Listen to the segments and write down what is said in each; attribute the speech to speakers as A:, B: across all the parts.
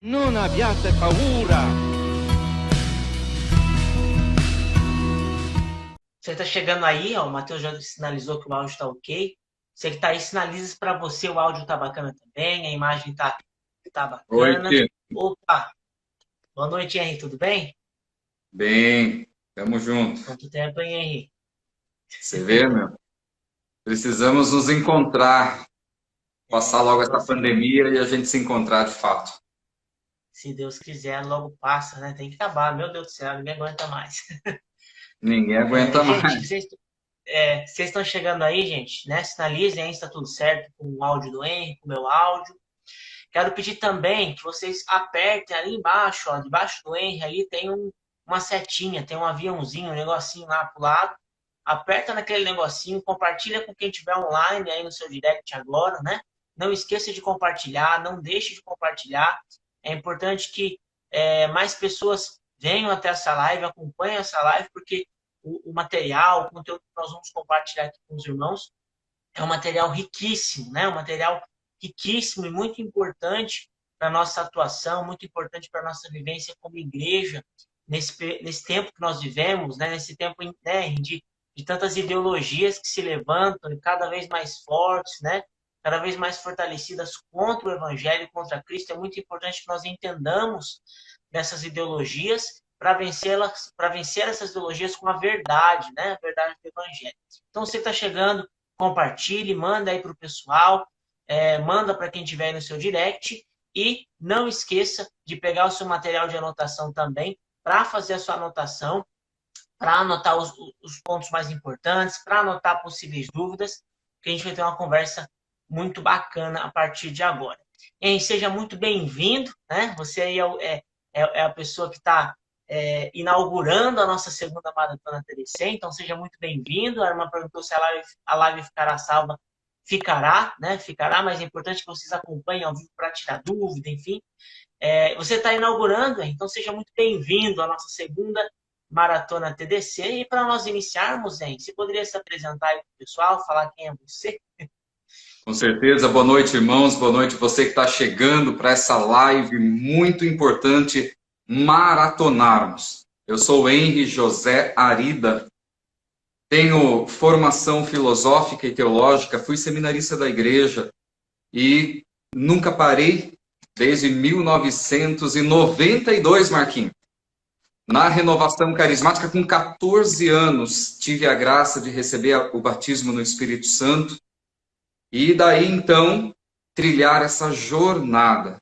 A: Non abbiate paura!
B: Você está chegando aí, ó, o Matheus já sinalizou que o áudio está ok. Você que está aí, sinaliza para você o áudio está bacana também, a imagem tá bacana.
C: Noite.
B: Opa, boa noite, Henry, tudo bem?
C: Bem, tamo junto.
B: Quanto tempo, hein, Henry?
C: Você vê, meu? Precisamos nos encontrar, passar logo essa pandemia e a gente se encontrar de fato.
B: Se Deus quiser, logo passa, né? Tem que acabar, meu Deus do céu, ninguém aguenta mais.
C: Ninguém aguenta
B: Gente,
C: mais.
B: vocês estão chegando aí, gente, né? Sinalizem aí se está tudo certo com o áudio do Henry, com o meu áudio. Quero pedir também que vocês apertem ali embaixo, ó, debaixo do Henry ali tem uma setinha, tem um aviãozinho, um negocinho lá pro lado. Aperta naquele negocinho, compartilha com quem estiver online aí no seu direct agora, né? Não esqueça de compartilhar, não deixe de compartilhar. É importante que mais pessoas venham até essa live, acompanhem essa live, porque o material, o conteúdo que nós vamos compartilhar aqui com os irmãos é um material riquíssimo, né? Um material riquíssimo e muito importante para a nossa atuação, muito importante para a nossa vivência como igreja, nesse tempo que nós vivemos, né? Nesse tempo, né, de tantas ideologias que se levantam e cada vez mais fortes, né? Cada vez mais fortalecidas contra o Evangelho, contra Cristo. É muito importante que nós entendamos dessas ideologias para vencer essas ideologias com a verdade, né? A verdade do Evangelho. Então, você está chegando, compartilhe, manda aí para o pessoal, manda para quem tiver aí no seu direct e não esqueça de pegar o seu material de anotação também para fazer a sua anotação, para anotar os pontos mais importantes, para anotar possíveis dúvidas, que a gente vai ter uma conversa muito bacana a partir de agora. E seja muito bem-vindo, né? Você aí é a pessoa que está inaugurando a nossa segunda Maratona TDC, então seja muito bem-vindo. A irmã perguntou se a live ficará salva. Ficará, né? Ficará, mas é importante que vocês acompanhem ao vivo para tirar dúvida, enfim. Você está inaugurando, então seja muito bem-vindo à nossa segunda Maratona TDC. E para nós iniciarmos, hein, você poderia se apresentar aí para o pessoal, falar quem é você?
C: Com certeza. Boa noite, irmãos. Boa noite você que está chegando para essa live muito importante, maratonarmos. Eu sou Henry José Arida. Tenho formação filosófica e teológica, fui seminarista da igreja e nunca parei desde 1992, Marquinhos. Na renovação carismática, com 14 anos, tive a graça de receber o batismo no Espírito Santo e daí, então, trilhar essa jornada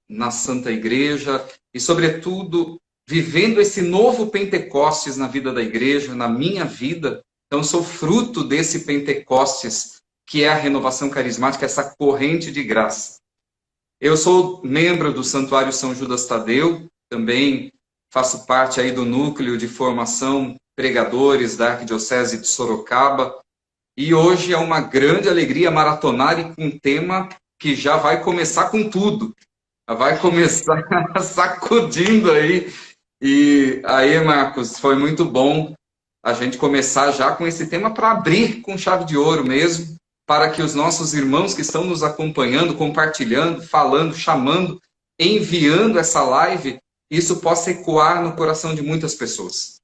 C: na Santa Igreja e, sobretudo, vivendo esse novo Pentecostes na vida da igreja, na minha vida. Então, sou fruto desse Pentecostes, que é a renovação carismática, essa corrente de graça. Eu sou membro do Santuário São Judas Tadeu, também faço parte aí do núcleo de formação pregadores da Arquidiocese de Sorocaba, e hoje é uma grande alegria maratonar e com um tema que já vai começar com tudo, vai começar sacudindo aí. E aí, Marcos, foi muito bom a gente começar já com esse tema para abrir com chave de ouro mesmo, para que os nossos irmãos que estão nos acompanhando, compartilhando, falando, chamando, enviando essa live, isso possa ecoar no coração de muitas pessoas.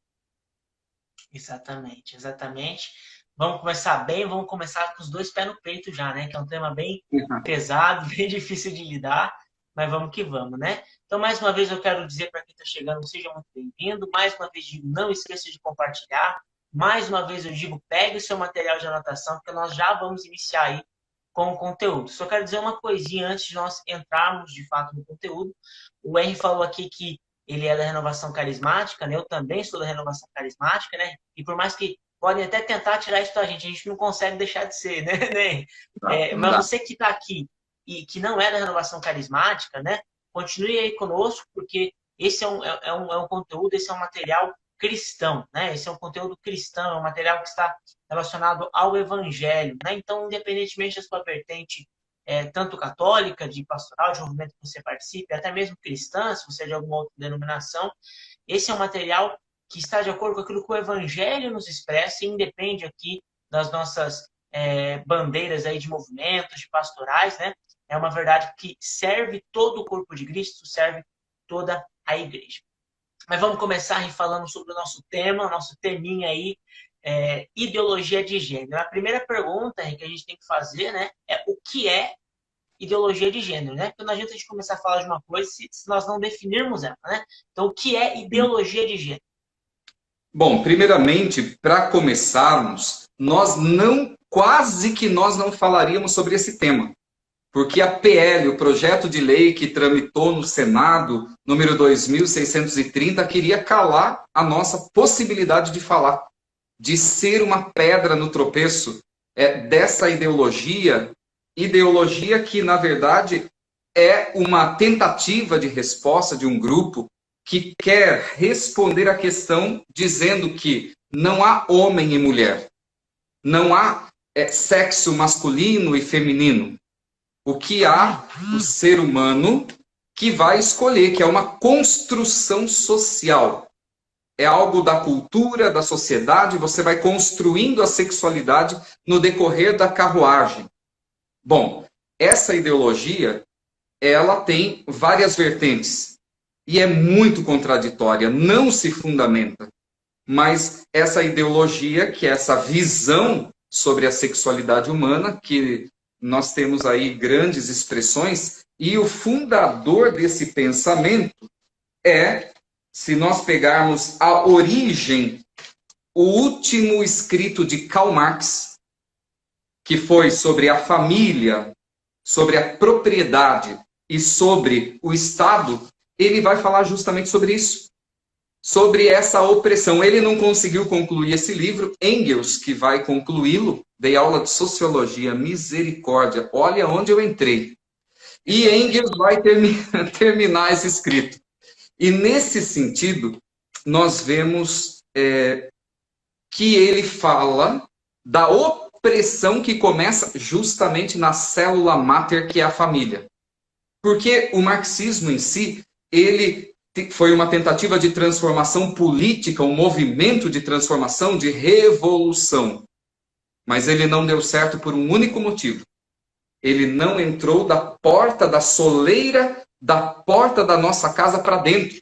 B: Exatamente, exatamente. Vamos começar bem, vamos começar com os dois pés no peito já, né? Que é um tema bem pesado, bem difícil de lidar, mas vamos que vamos, né? Então, mais uma vez, eu quero dizer para quem está chegando, seja muito bem-vindo. Mais uma vez, digo, não esqueça de compartilhar. Mais uma vez, eu digo, pegue o seu material de anotação, porque nós já vamos iniciar aí com o conteúdo. Só quero dizer uma coisinha antes de nós entrarmos, de fato, no conteúdo. O Henry falou aqui que ele é da renovação carismática, né? Eu também sou da renovação carismática, né? E por mais que podem até tentar tirar isso da gente, a gente não consegue deixar de ser, né? Mas você que está aqui e que não é da renovação carismática, né? Continue aí conosco, porque esse é um conteúdo, esse é um material cristão, né? Esse é um conteúdo cristão, é um material que está relacionado ao Evangelho, né? Então, independentemente da sua vertente, tanto católica, de pastoral, de movimento que você participe, até mesmo cristã, se você é de alguma outra denominação, esse é um material que está de acordo com aquilo que o Evangelho nos expressa e independe aqui das nossas bandeiras aí de movimentos, de pastorais, né? É uma verdade que serve todo o corpo de Cristo, serve toda a igreja. Mas vamos começar aí falando sobre o nosso tema, nosso teminha aí, ideologia de gênero. A primeira pergunta que a gente tem que fazer, né, é o que é ideologia de gênero, né? Porque não adianta a gente começar a falar de uma coisa se nós não definirmos ela, né? Então, o que é ideologia de gênero?
C: Bom, primeiramente, para começarmos, quase que nós não falaríamos sobre esse tema. Porque a PL, o projeto de lei que tramitou no Senado, número 2630, queria calar a nossa possibilidade de falar, de ser uma pedra no tropeço dessa ideologia que, na verdade, é uma tentativa de resposta de um grupo que quer responder à questão dizendo que não há homem e mulher, não há sexo masculino e feminino. O que há, o ser humano que vai escolher, que é uma construção social. É algo da cultura, da sociedade, você vai construindo a sexualidade no decorrer da carruagem. Bom, essa ideologia, ela tem várias vertentes e é muito contraditória, não se fundamenta. Mas essa ideologia, que é essa visão sobre a sexualidade humana, que nós temos aí grandes expressões, e o fundador desse pensamento se nós pegarmos a origem, o último escrito de Karl Marx, que foi sobre a família, sobre a propriedade e sobre o Estado, ele vai falar justamente sobre isso, sobre essa opressão. Ele não conseguiu concluir esse livro, Engels, que vai concluí-lo, dei aula de sociologia, misericórdia, olha onde eu entrei. E Engels vai terminar esse escrito. E nesse sentido, nós vemos que ele fala da opressão que começa justamente na célula máter, que é a família. Porque o marxismo em si, ele foi uma tentativa de transformação política, um movimento de transformação, de revolução. Mas ele não deu certo por um único motivo. Ele não entrou da porta da soleira, da porta da nossa casa para dentro.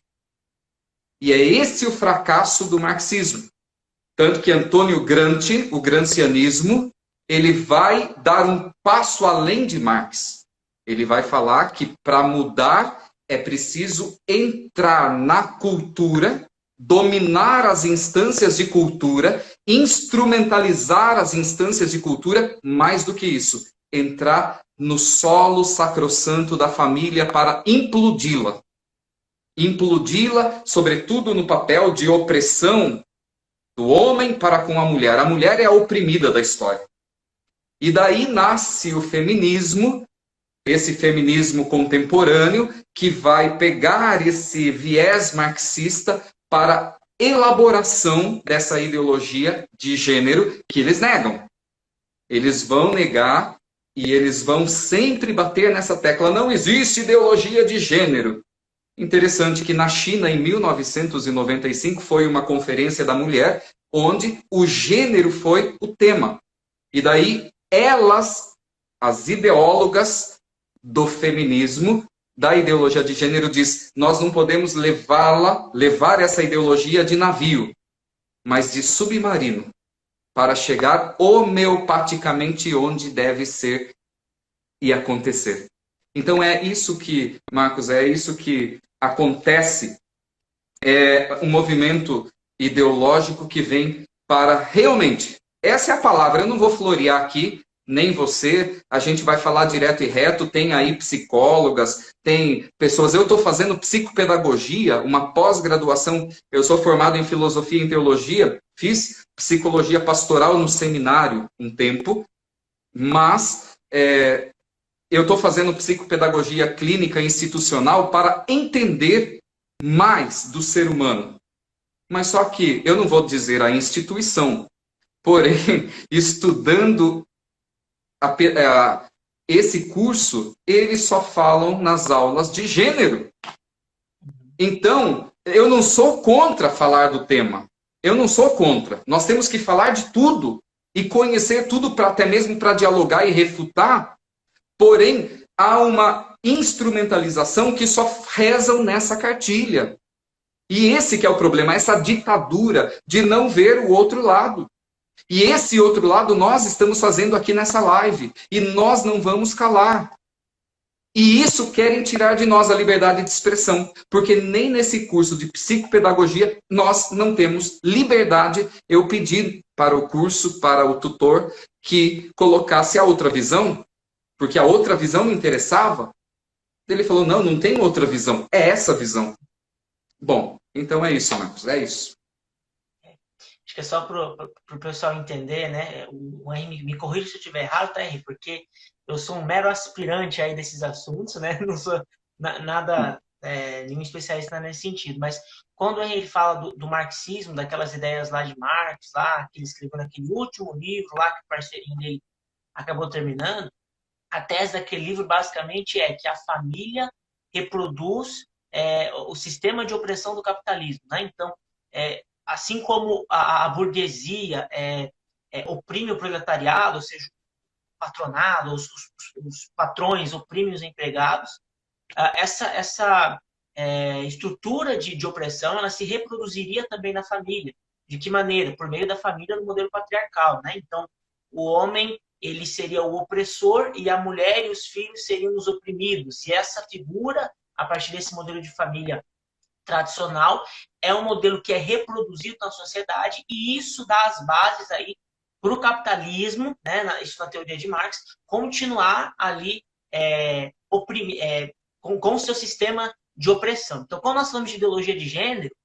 C: E é esse o fracasso do marxismo. Tanto que Antônio Gramsci, o gramscianismo, ele vai dar um passo além de Marx. Ele vai falar que para mudar é preciso entrar na cultura, dominar as instâncias de cultura, instrumentalizar as instâncias de cultura, mais do que isso, entrar no solo sacrossanto da família para implodi-la. Implodi-la, sobretudo no papel de opressão do homem para com a mulher. A mulher é a oprimida da história. E daí nasce o feminismo, esse feminismo contemporâneo, que vai pegar esse viés marxista para elaboração dessa ideologia de gênero que eles negam. Eles vão negar e eles vão sempre bater nessa tecla. Não existe ideologia de gênero. Interessante que na China, em 1995, foi uma conferência da mulher, onde o gênero foi o tema. E daí elas, as ideólogas do feminismo, da ideologia de gênero, diz: nós não podemos levar essa ideologia de navio, mas de submarino, para chegar homeopaticamente onde deve ser e acontecer. Então é isso que, Marcos, é isso que acontece. É um movimento ideológico que vem para realmente, essa é a palavra, eu não vou florear aqui, nem você, a gente vai falar direto e reto, tem aí psicólogas, tem pessoas, eu estou fazendo psicopedagogia, uma pós-graduação, eu sou formado em filosofia e em teologia, fiz psicologia pastoral no seminário um tempo, mas eu estou fazendo psicopedagogia clínica institucional para entender mais do ser humano. Mas só que eu não vou dizer a instituição, porém, estudando esse curso, eles só falam nas aulas de gênero. Então, eu não sou contra falar do tema. Eu não sou contra. Nós temos que falar de tudo e conhecer tudo, até mesmo para dialogar e refutar. Porém, há uma instrumentalização que só rezam nessa cartilha. E esse que é o problema, essa ditadura de não ver o outro lado. E esse outro lado nós estamos fazendo aqui nessa live. E nós não vamos calar. E isso querem tirar de nós a liberdade de expressão. Porque nem nesse curso de psicopedagogia nós não temos liberdade. Eu pedi para o curso, para o tutor, que colocasse a outra visão, porque a outra visão me interessava. Ele falou, não, não tem outra visão, é essa visão. Bom, então é isso, Marcos, é isso.
B: Acho que é só para o pessoal entender, né? O Henry, me corrija se eu estiver errado, tá, Henry? Porque eu sou um mero aspirante aí desses assuntos, né? Não sou nada, nenhum especialista nesse sentido. Mas quando o Henry fala do marxismo, daquelas ideias lá de Marx, lá, que ele escreveu naquele último livro lá, que o parceirinho dele acabou terminando, a tese daquele livro basicamente é que a família reproduz o sistema de opressão do capitalismo, né? Então, assim como a burguesia oprime o proletariado, ou seja, o patronado, os patrões oprimem os empregados, essa estrutura de opressão ela se reproduziria também na família. De que maneira? Por meio da família no modelo patriarcal, né? Então, o homem ele seria o opressor e a mulher e os filhos seriam os oprimidos. E essa figura, a partir desse modelo de família tradicional, é um modelo que é reproduzido na sociedade e isso dá as bases aí para o capitalismo, né, isso na teoria de Marx, continuar ali com o seu sistema de opressão. Então, quando nós falamos de ideologia de gênero,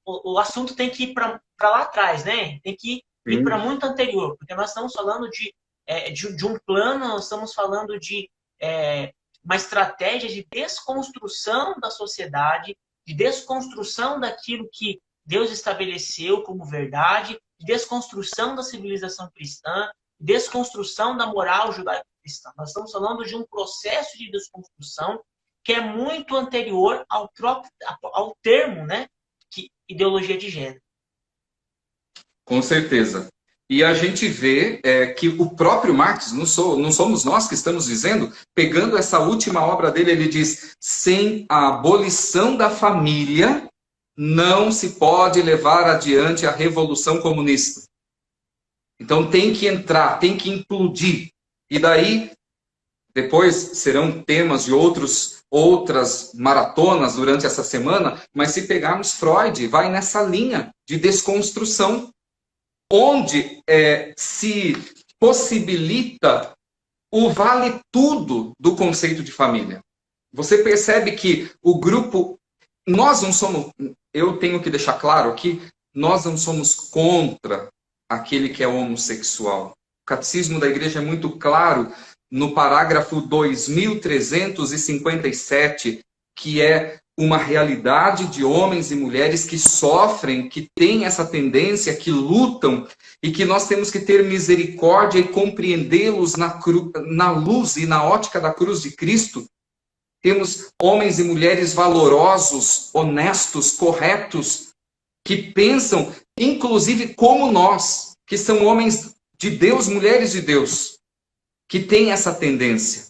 B: o assunto tem que ir para lá atrás, né? Tem que ir para muito anterior, porque nós estamos falando de um plano, nós estamos falando de uma estratégia de desconstrução da sociedade, de desconstrução daquilo que Deus estabeleceu como verdade, de desconstrução da civilização cristã, desconstrução da moral judaico-cristã. Nós estamos falando de um processo de desconstrução que é muito anterior ao termo, né, ideologia de gênero.
C: Com certeza. E a gente vê que o próprio Marx, não somos nós que estamos dizendo, pegando essa última obra dele, ele diz, sem a abolição da família, não se pode levar adiante a revolução comunista. Então tem que entrar, tem que implodir. E daí, depois serão temas de outras maratonas durante essa semana, mas se pegarmos Freud, vai nessa linha de desconstrução, onde se possibilita o vale tudo do conceito de família. Você percebe que o grupo... Nós não somos... Eu tenho que deixar claro que nós não somos contra aquele que é homossexual. O catecismo da igreja é muito claro no parágrafo 2357, que é uma realidade de homens e mulheres que sofrem, que têm essa tendência, que lutam, e que nós temos que ter misericórdia e compreendê-los na luz e na ótica da cruz de Cristo. Temos homens e mulheres valorosos, honestos, corretos, que pensam, inclusive como nós, que são homens de Deus, mulheres de Deus, que têm essa tendência.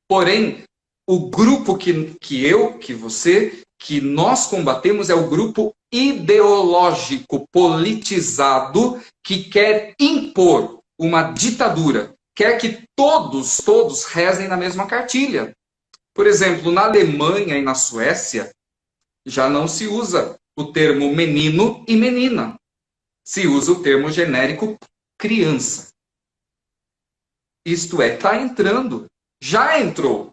C: Porém, o grupo que você, que nós combatemos é o grupo ideológico, politizado, que quer impor uma ditadura, quer que todos rezem na mesma cartilha. Por exemplo, na Alemanha e na Suécia, já não se usa o termo menino e menina. Se usa o termo genérico criança. Isto está entrando. Já entrou.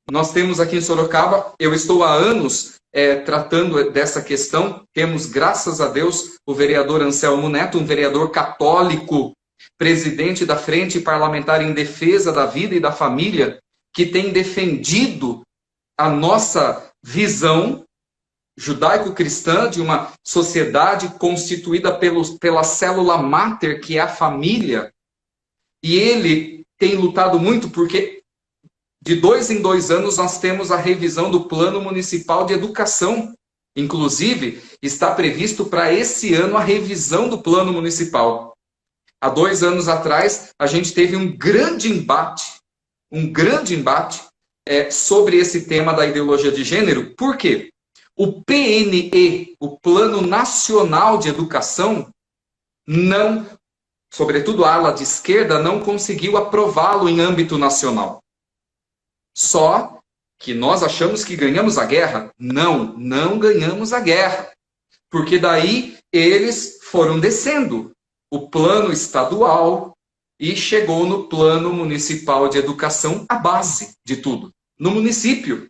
C: Nós temos aqui em Sorocaba, eu estou há anos tratando dessa questão. Temos, graças a Deus, o vereador Anselmo Neto, um vereador católico, presidente da Frente Parlamentar em Defesa da Vida e da Família, que tem defendido a nossa visão judaico-cristã de uma sociedade constituída pela célula máter, que é a família. E ele tem lutado muito porque de 2 em 2 anos nós temos a revisão do Plano Municipal de Educação. Inclusive, está previsto para esse ano a revisão do Plano Municipal. Há 2 anos atrás, a gente teve um grande embate um grande embate sobre esse tema da ideologia de gênero. Por quê? O PNE, o Plano Nacional de Educação, não, sobretudo a ala de esquerda, não conseguiu aprová-lo em âmbito nacional. Só que nós achamos que ganhamos a guerra. Não, não ganhamos a guerra. Porque daí eles foram descendo o plano estadual e chegou no plano municipal de educação, a base de tudo, no município.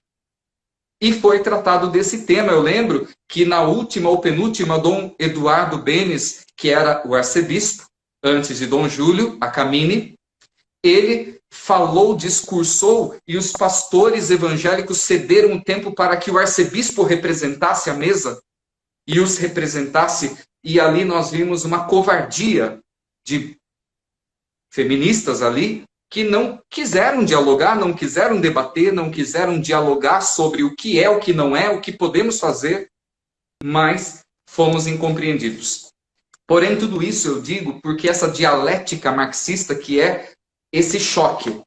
C: E foi tratado desse tema. Eu lembro que na última ou penúltima, Dom Eduardo Benes, que era o arcebispo, antes de Dom Júlio Acamini, ele falou, discursou, e os pastores evangélicos cederam o tempo para que o arcebispo representasse a mesa e os representasse, e ali nós vimos uma covardia de feministas ali, que não quiseram dialogar, não quiseram debater, não quiseram dialogar sobre o que é, o que não é, o que podemos fazer, mas fomos incompreendidos. Porém, tudo isso eu digo porque essa dialética marxista que é esse choque.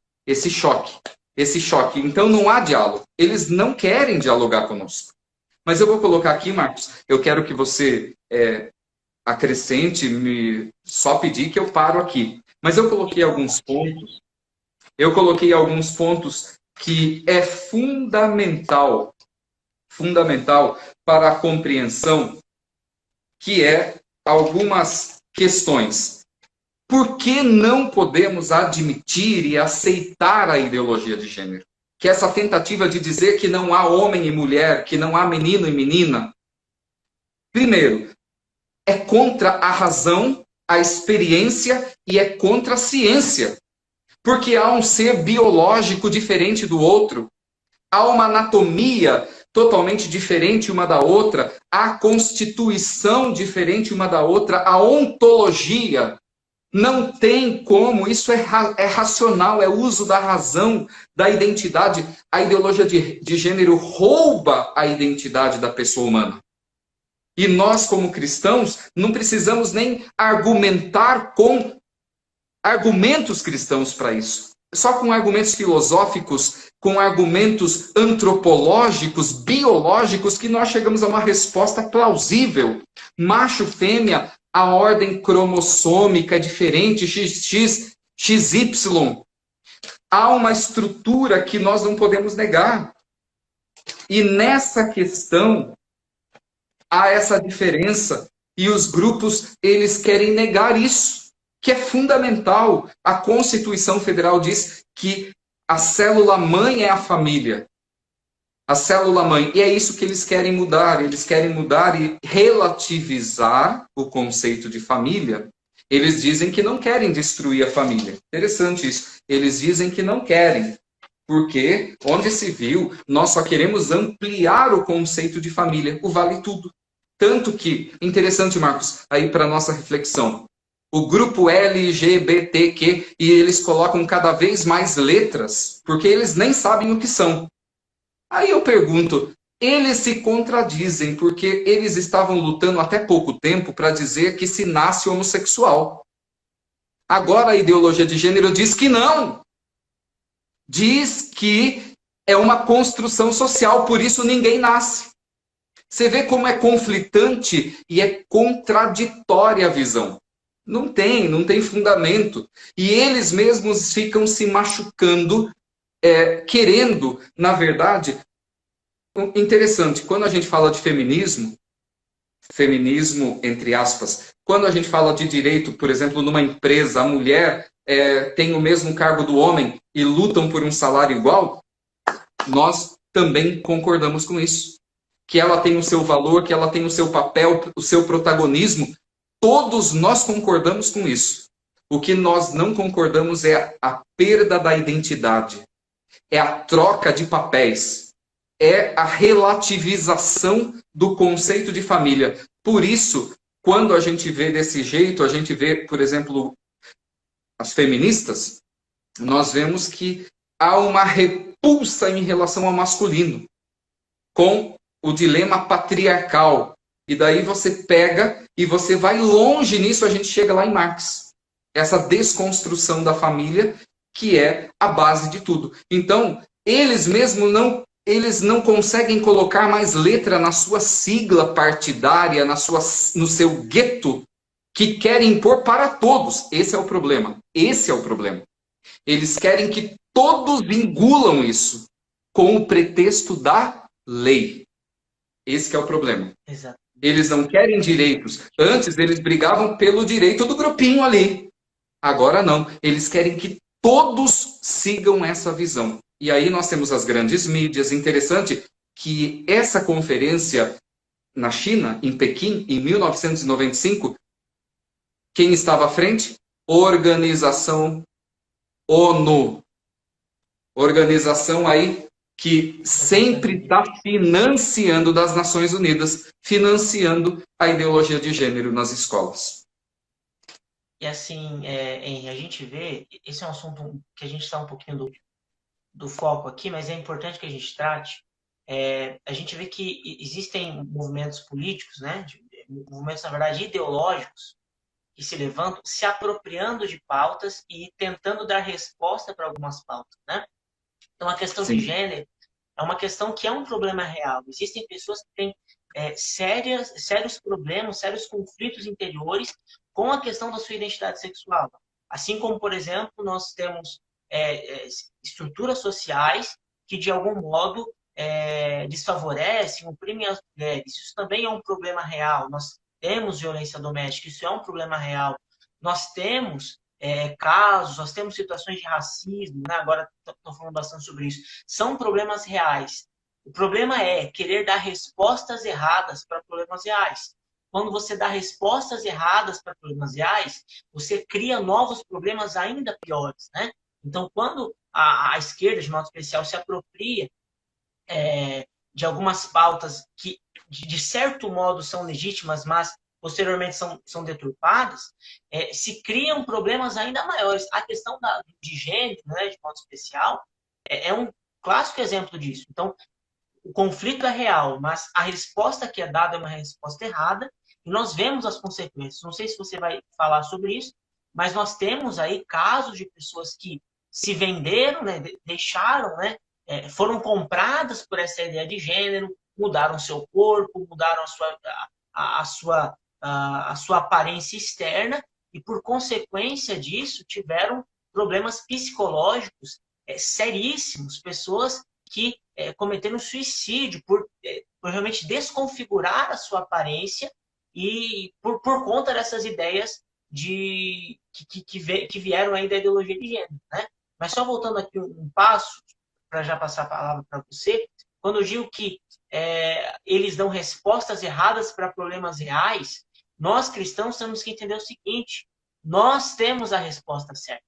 C: Então não há diálogo. Eles não querem dialogar conosco. Mas eu vou colocar aqui, Marcos, eu quero que você acrescente, só pedir que eu paro aqui. Mas eu coloquei alguns pontos que é fundamental para a compreensão, que é algumas questões. Por que não podemos admitir e aceitar a ideologia de gênero? Que essa tentativa de dizer que não há homem e mulher, que não há menino e menina. Primeiro, é contra a razão, a experiência e é contra a ciência. Porque há um ser biológico diferente do outro. Há uma anatomia totalmente diferente uma da outra. Há constituição diferente uma da outra. A ontologia. Não tem como, isso é racional, é uso da razão, da identidade. A ideologia de gênero rouba a identidade da pessoa humana. E nós, como cristãos, não precisamos nem argumentar com argumentos cristãos para isso. Só com argumentos filosóficos, com argumentos antropológicos, biológicos, que nós chegamos a uma resposta plausível. Macho, fêmea, a ordem cromossômica é diferente, XX, XY. Há uma estrutura que nós não podemos negar. E nessa questão, há essa diferença. E os grupos, eles querem negar isso, que é fundamental. A Constituição Federal diz que a célula-mãe é a família. A célula-mãe. E é isso que eles querem mudar. Eles querem mudar e relativizar o conceito de família. Eles dizem que não querem destruir a família. Interessante isso. Eles dizem que não querem. Porque, onde se viu, nós só queremos ampliar o conceito de família. O vale tudo. Tanto que, interessante, Marcos, aí para nossa reflexão. O grupo LGBTQ, e eles colocam cada vez mais letras, porque eles nem sabem o que são. Aí eu pergunto, eles se contradizem, porque eles estavam lutando até pouco tempo para dizer que se nasce homossexual. Agora a ideologia de gênero diz que não. Diz que é uma construção social, por isso ninguém nasce. Você vê como é conflitante e é contraditória a visão. Não tem fundamento. E eles mesmos ficam se machucando, querendo, na verdade... Interessante, quando a gente fala de feminismo, entre aspas, quando a gente fala de direito, por exemplo, numa empresa, a mulher tem o mesmo cargo do homem e lutam por um salário igual, nós também concordamos com isso. Que ela tem o seu valor, que ela tem o seu papel, o seu protagonismo. Todos nós concordamos com isso. O que nós não concordamos é a perda da identidade. É a troca de papéis. É a relativização do conceito de família. Por isso, quando a gente vê desse jeito, a gente vê, por exemplo, as feministas, nós vemos que há uma repulsa em relação ao masculino, com o dilema patriarcal. E daí você pega e você vai longe nisso, a gente chega lá em Marx. Essa desconstrução da família que é a base de tudo. Então, eles mesmos não conseguem colocar mais letra na sua sigla partidária, no seu gueto, que querem impor para todos. Esse é o problema. Esse é o problema. Eles querem que todos engulam isso com o pretexto da lei. Esse que é o problema.
B: Exato.
C: Eles não querem direitos. Antes eles brigavam pelo direito do grupinho ali. Agora não. Eles querem que todos sigam essa visão. E aí nós temos as grandes mídias. Interessante que essa conferência na China, em Pequim, em 1995, quem estava à frente? Organização ONU. Organização aí que sempre está financiando das Nações Unidas, financiando a ideologia de gênero nas escolas.
B: E assim, Henry, a gente vê, esse é um assunto que a gente está um pouquinho do foco aqui, mas é importante que a gente trate. A gente vê que existem movimentos políticos, né, movimentos, na verdade, ideológicos, que se levantam se apropriando de pautas e tentando dar resposta para algumas pautas, né? Então, a questão de gênero é uma questão que é um problema real. Existem pessoas que têm sérios problemas, sérios conflitos interiores com a questão da sua identidade sexual. Assim como, por exemplo, nós temos estruturas sociais que, de algum modo, desfavorecem, oprimem as mulheres. Isso também é um problema real. Nós temos violência doméstica, isso é um problema real. Nós temos casos, nós temos situações de racismo, né? Agora estou falando bastante sobre isso. São problemas reais. O problema é querer dar respostas erradas para problemas reais. Quando você dá respostas erradas para problemas reais, você cria novos problemas ainda piores, né? Então, quando a esquerda, de modo especial, se apropria de algumas pautas que, de certo modo, são legítimas, mas posteriormente são deturpadas, se criam problemas ainda maiores. A questão de gênero, né, de modo especial, é um clássico exemplo disso. Então, o conflito é real, mas a resposta que é dada é uma resposta errada, e nós vemos as consequências. Não sei se você vai falar sobre isso, mas nós temos aí casos de pessoas que se venderam, né, deixaram, né, foram compradas por essa ideia de gênero, mudaram seu corpo, mudaram a sua aparência externa, e por consequência disso tiveram problemas psicológicos seríssimos, pessoas que cometeram suicídio por realmente desconfigurar a sua aparência e por conta dessas ideias que vieram aí da ideologia de gênero, né? Mas só voltando aqui um passo, para já passar a palavra para você, quando eu digo que eles dão respostas erradas para problemas reais, nós cristãos temos que entender o seguinte: nós temos a resposta certa.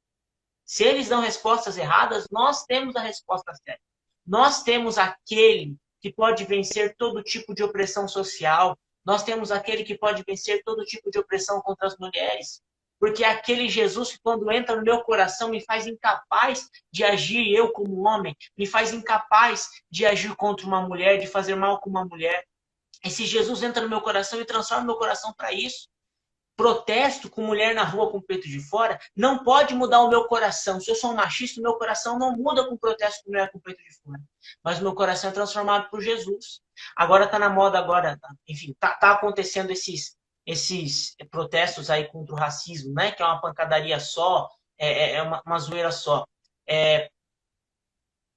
B: Se eles dão respostas erradas, nós temos a resposta certa. Nós temos aquele que pode vencer todo tipo de opressão social. Nós temos aquele que pode vencer todo tipo de opressão contra as mulheres. Porque é aquele Jesus que, quando entra no meu coração, me faz incapaz de agir eu como homem, me faz incapaz de agir contra uma mulher, de fazer mal com uma mulher. Esse Jesus entra no meu coração e transforma meu coração para isso. Protesto com mulher na rua com o peito de fora não pode mudar o meu coração. Se eu sou um machista, o meu coração não muda com protesto com mulher com o peito de fora. Mas o meu coração é transformado por Jesus. Agora está na moda, enfim, tá acontecendo esses protestos aí contra o racismo, né? Que é uma pancadaria só, uma zoeira só.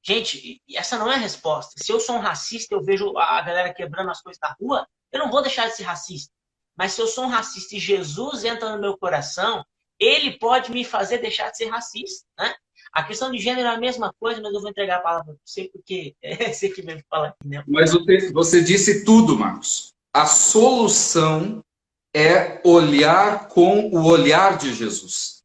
B: Gente, essa não é a resposta. Se eu sou um racista, eu vejo a galera quebrando as coisas na rua, eu não vou deixar de ser racista. Mas se eu sou um racista e Jesus entra no meu coração, ele pode me fazer deixar de ser racista, né? A questão de gênero é a mesma coisa, mas eu vou entregar a palavra para você, porque é você que veio falar aqui, né?
C: Mas você disse tudo, Marcos. A solução é olhar com o olhar de Jesus.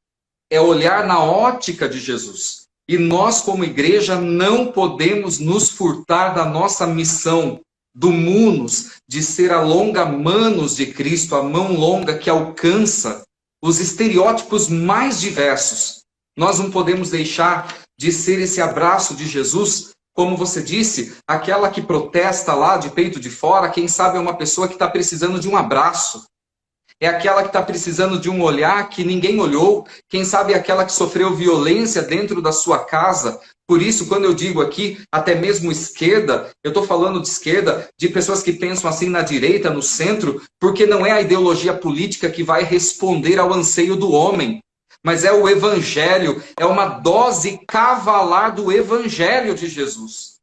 C: É olhar na ótica de Jesus. E nós, como igreja, não podemos nos furtar da nossa missão, do munus, de ser a longa manos de Cristo, a mão longa que alcança os estereótipos mais diversos. Nós não podemos deixar de ser esse abraço de Jesus, como você disse, aquela que protesta lá de peito de fora, quem sabe é uma pessoa que está precisando de um abraço. é aquela que está precisando de um olhar que ninguém olhou, quem sabe é aquela que sofreu violência dentro da sua casa. Por isso, quando eu digo aqui, até mesmo esquerda, eu estou falando de esquerda, de pessoas que pensam assim na direita, no centro, porque não é a ideologia política que vai responder ao anseio do homem, mas é o evangelho, é uma dose cavalar do evangelho de Jesus.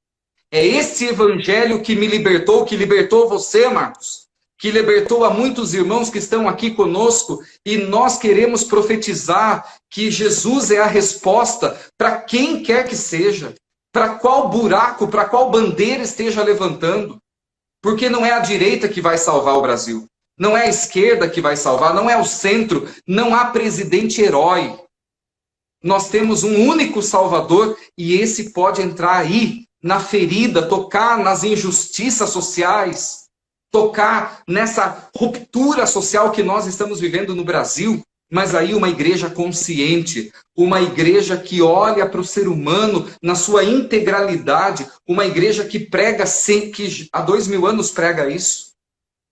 C: É esse evangelho que me libertou, que libertou você, Marcos, que libertou a muitos irmãos que estão aqui conosco, e nós queremos profetizar que Jesus é a resposta para quem quer que seja, para qual buraco, para qual bandeira esteja levantando, porque não é a direita que vai salvar o Brasil, não é a esquerda que vai salvar, não é o centro, não há presidente herói. Nós temos um único Salvador, e esse pode entrar aí, na ferida, tocar nas injustiças sociais, tocar nessa ruptura social que nós estamos vivendo no Brasil, mas aí uma igreja consciente, uma igreja que olha para o ser humano na sua integralidade, uma igreja que prega, que há 2000 anos prega isso,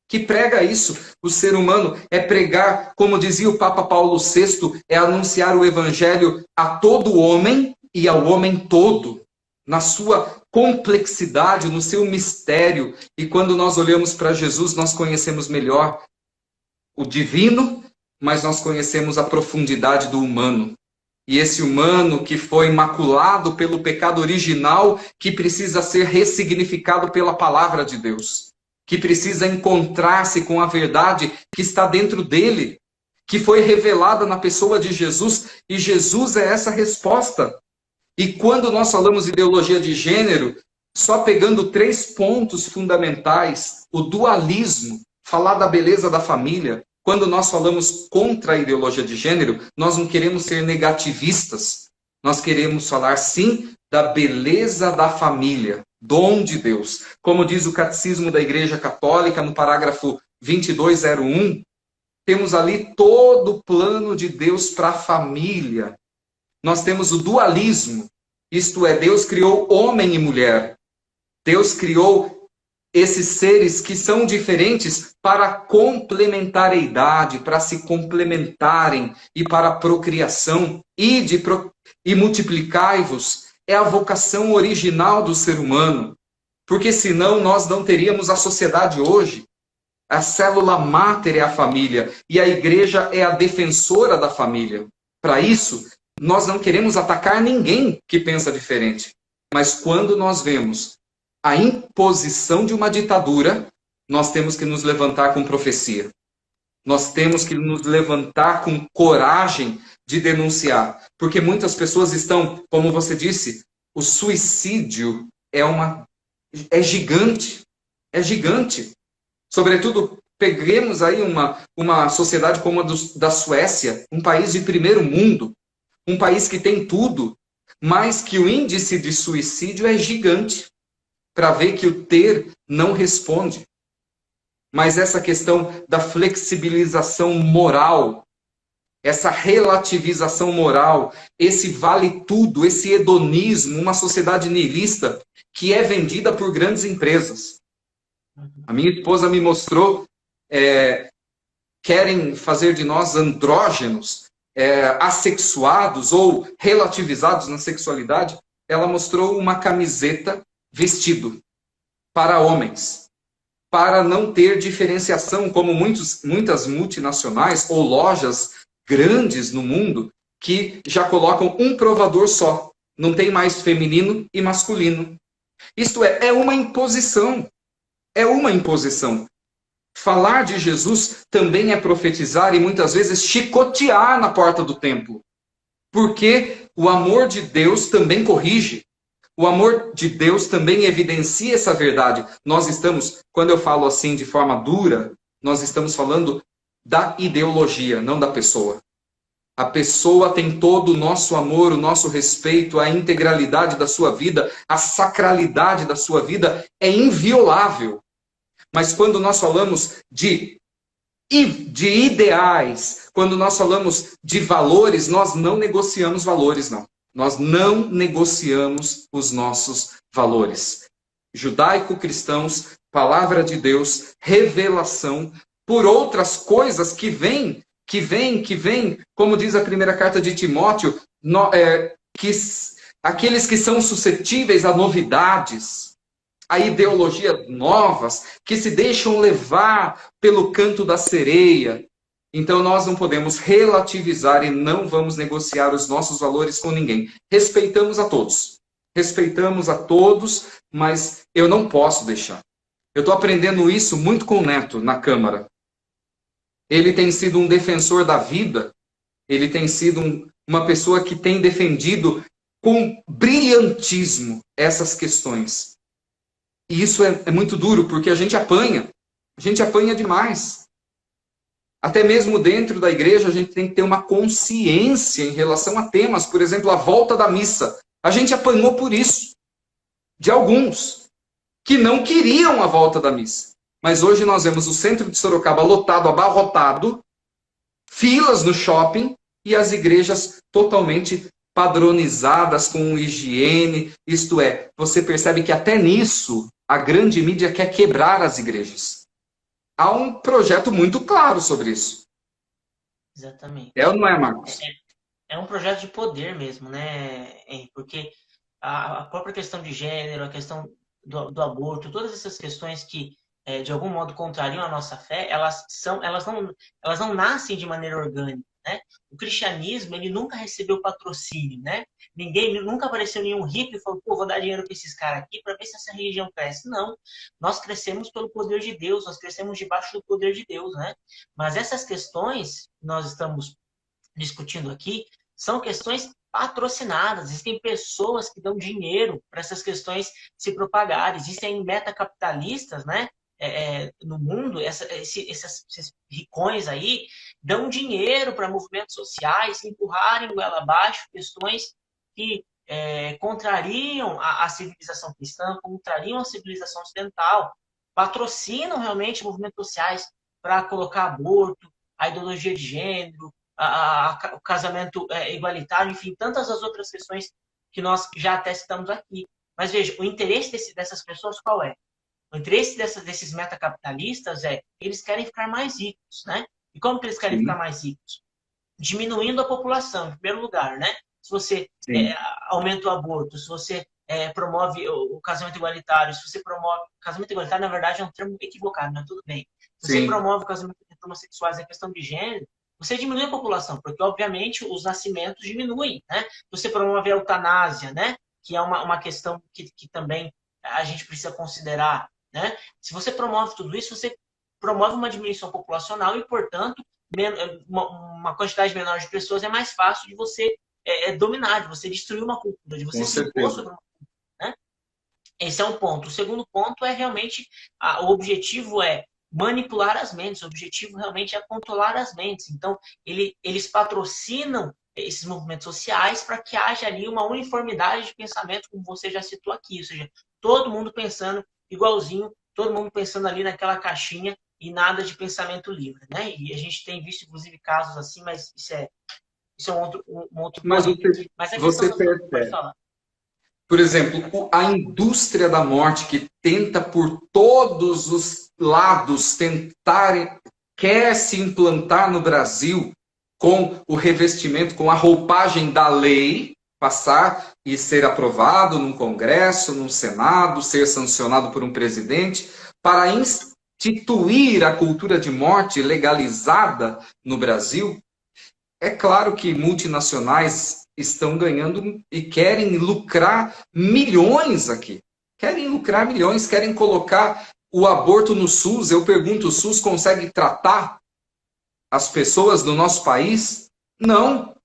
C: que prega isso. O ser humano é pregar, como dizia o Papa Paulo VI, é anunciar o evangelho a todo homem e ao homem todo, na sua complexidade, no seu mistério. E quando nós olhamos para Jesus, nós conhecemos melhor o divino, mas nós conhecemos a profundidade do humano. E esse humano que foi maculado pelo pecado original, que precisa ser ressignificado pela palavra de Deus, que precisa encontrar-se com a verdade que está dentro dele, que foi revelada na pessoa de Jesus, e Jesus é essa resposta. E quando nós falamos de ideologia de gênero, só pegando 3 pontos fundamentais, o dualismo, falar da beleza da família. Quando nós falamos contra a ideologia de gênero, nós não queremos ser negativistas. Nós queremos falar, sim, da beleza da família, dom de Deus. Como diz o Catecismo da Igreja Católica, no parágrafo 2201, temos ali todo o plano de Deus para a família. Nós temos o dualismo, isto é, Deus criou homem e mulher. Deus criou esses seres que são diferentes para complementariedade, para se complementarem e para a procriação. E multiplicai-vos é a vocação original do ser humano, porque senão nós não teríamos a sociedade hoje. A célula máter é a família e a igreja é a defensora da família. Para isso, nós não queremos atacar ninguém que pensa diferente. Mas quando nós vemos a imposição de uma ditadura, nós temos que nos levantar com profecia. Nós temos que nos levantar com coragem de denunciar. Porque muitas pessoas estão, como você disse, o suicídio é gigante. É gigante. Sobretudo, peguemos aí uma sociedade como a da Suécia, um país de primeiro mundo, um país que tem tudo, mas que o índice de suicídio é gigante, para ver que o ter não responde. Mas essa questão da flexibilização moral, essa relativização moral, esse vale tudo, esse hedonismo, uma sociedade niilista que é vendida por grandes empresas. A minha esposa me mostrou, querem fazer de nós andrógenos, assexuados ou relativizados na sexualidade. Ela mostrou uma camiseta vestido para homens, para não ter diferenciação, como muitas multinacionais ou lojas grandes no mundo que já colocam um provador só, não tem mais feminino e masculino. Isto é uma imposição, é uma imposição. Falar de Jesus também é profetizar e muitas vezes chicotear na porta do templo, porque o amor de Deus também corrige. O amor de Deus também evidencia essa verdade. Nós estamos, quando eu falo assim de forma dura, nós estamos falando da ideologia, não da pessoa. A pessoa tem todo o nosso amor, o nosso respeito, a integralidade da sua vida, a sacralidade da sua vida é inviolável. Mas quando nós falamos de ideais, quando nós falamos de valores, nós não negociamos valores, não. Nós não negociamos os nossos valores. Judaico-cristãos, palavra de Deus, revelação, por outras coisas que vêm, como diz a primeira carta de Timóteo, aqueles que são suscetíveis a novidades, a ideologias novas, que se deixam levar pelo canto da sereia. Então nós não podemos relativizar e não vamos negociar os nossos valores com ninguém. Respeitamos a todos, mas eu não posso deixar. Eu estou aprendendo isso muito com o Neto na Câmara. Ele tem sido um defensor da vida, ele tem sido uma pessoa que tem defendido com brilhantismo essas questões. E isso é muito duro, porque a gente apanha demais. Até mesmo dentro da igreja, a gente tem que ter uma consciência em relação a temas. Por exemplo, a volta da missa. A gente apanhou por isso, de alguns, que não queriam a volta da missa. Mas hoje nós vemos o centro de Sorocaba lotado, abarrotado, filas no shopping e as igrejas totalmente padronizadas com higiene. Isto é, você percebe que até nisso a grande mídia quer quebrar as igrejas. Há um projeto muito claro sobre isso.
B: Exatamente.
C: É ou não é, Marcos?
B: É um projeto de poder mesmo, né? Porque a própria questão de gênero, a questão do aborto, todas essas questões que de algum modo contrariam a nossa fé, elas não nascem de maneira orgânica, né? O cristianismo, ele nunca recebeu patrocínio, né? Nunca apareceu nenhum hippie e falou, pô, vou dar dinheiro para esses caras aqui para ver se essa religião cresce. Não, nós crescemos pelo poder de Deus, nós crescemos debaixo do poder de Deus, né? Mas essas questões que nós estamos discutindo aqui são questões patrocinadas. Existem pessoas que dão dinheiro para essas questões se propagarem. Existem metacapitalistas, né? No mundo, esses ricões aí dão dinheiro para movimentos sociais empurrarem goela abaixo questões que contrariam a civilização cristã, contrariam a civilização ocidental, patrocinam realmente movimentos sociais para colocar aborto, a ideologia de gênero, o casamento igualitário, enfim, tantas as outras questões que nós já até citamos aqui. Mas veja, o interesse dessas pessoas qual é? O interesse desses metacapitalistas eles querem ficar mais ricos, né? E como que eles querem ficar mais ricos? Diminuindo a população, em primeiro lugar, né? Se você aumenta o aborto, se você promove o casamento igualitário, se você promove... Casamento igualitário, na verdade, é um termo equivocado, mas tudo bem. Se você promove o casamento entre homossexuais, a questão de gênero, você diminui a população, porque, obviamente, os nascimentos diminuem, né? Você promove a eutanásia, né? Que é uma questão que também a gente precisa considerar, né? Se você promove tudo isso, você promove uma diminuição populacional e, portanto, uma quantidade menor de pessoas é mais fácil de você dominar, de você destruir uma cultura, de você se impor sobre uma cultura, né? Esse é um ponto. O segundo ponto é realmente, o objetivo é manipular as mentes, o objetivo realmente é controlar as mentes. Então, eles patrocinam esses movimentos sociais para que haja ali uma uniformidade de pensamento, como você já citou aqui, ou seja, todo mundo pensando igualzinho, todo mundo pensando ali naquela caixinha e nada de pensamento livre, né? E a gente tem visto, inclusive, casos assim, mas isso é um outro
C: mas
B: ponto. Mas
C: você percebe. Por exemplo, a indústria da morte que tenta por todos os lados quer se implantar no Brasil com o revestimento, com a roupagem da lei, passar e ser aprovado num Congresso, num Senado, ser sancionado por um presidente, para instituir a cultura de morte legalizada no Brasil. É claro que multinacionais estão ganhando e querem lucrar milhões aqui. Querem lucrar milhões, querem colocar o aborto no SUS. Eu pergunto, o SUS consegue tratar as pessoas do nosso país? Não.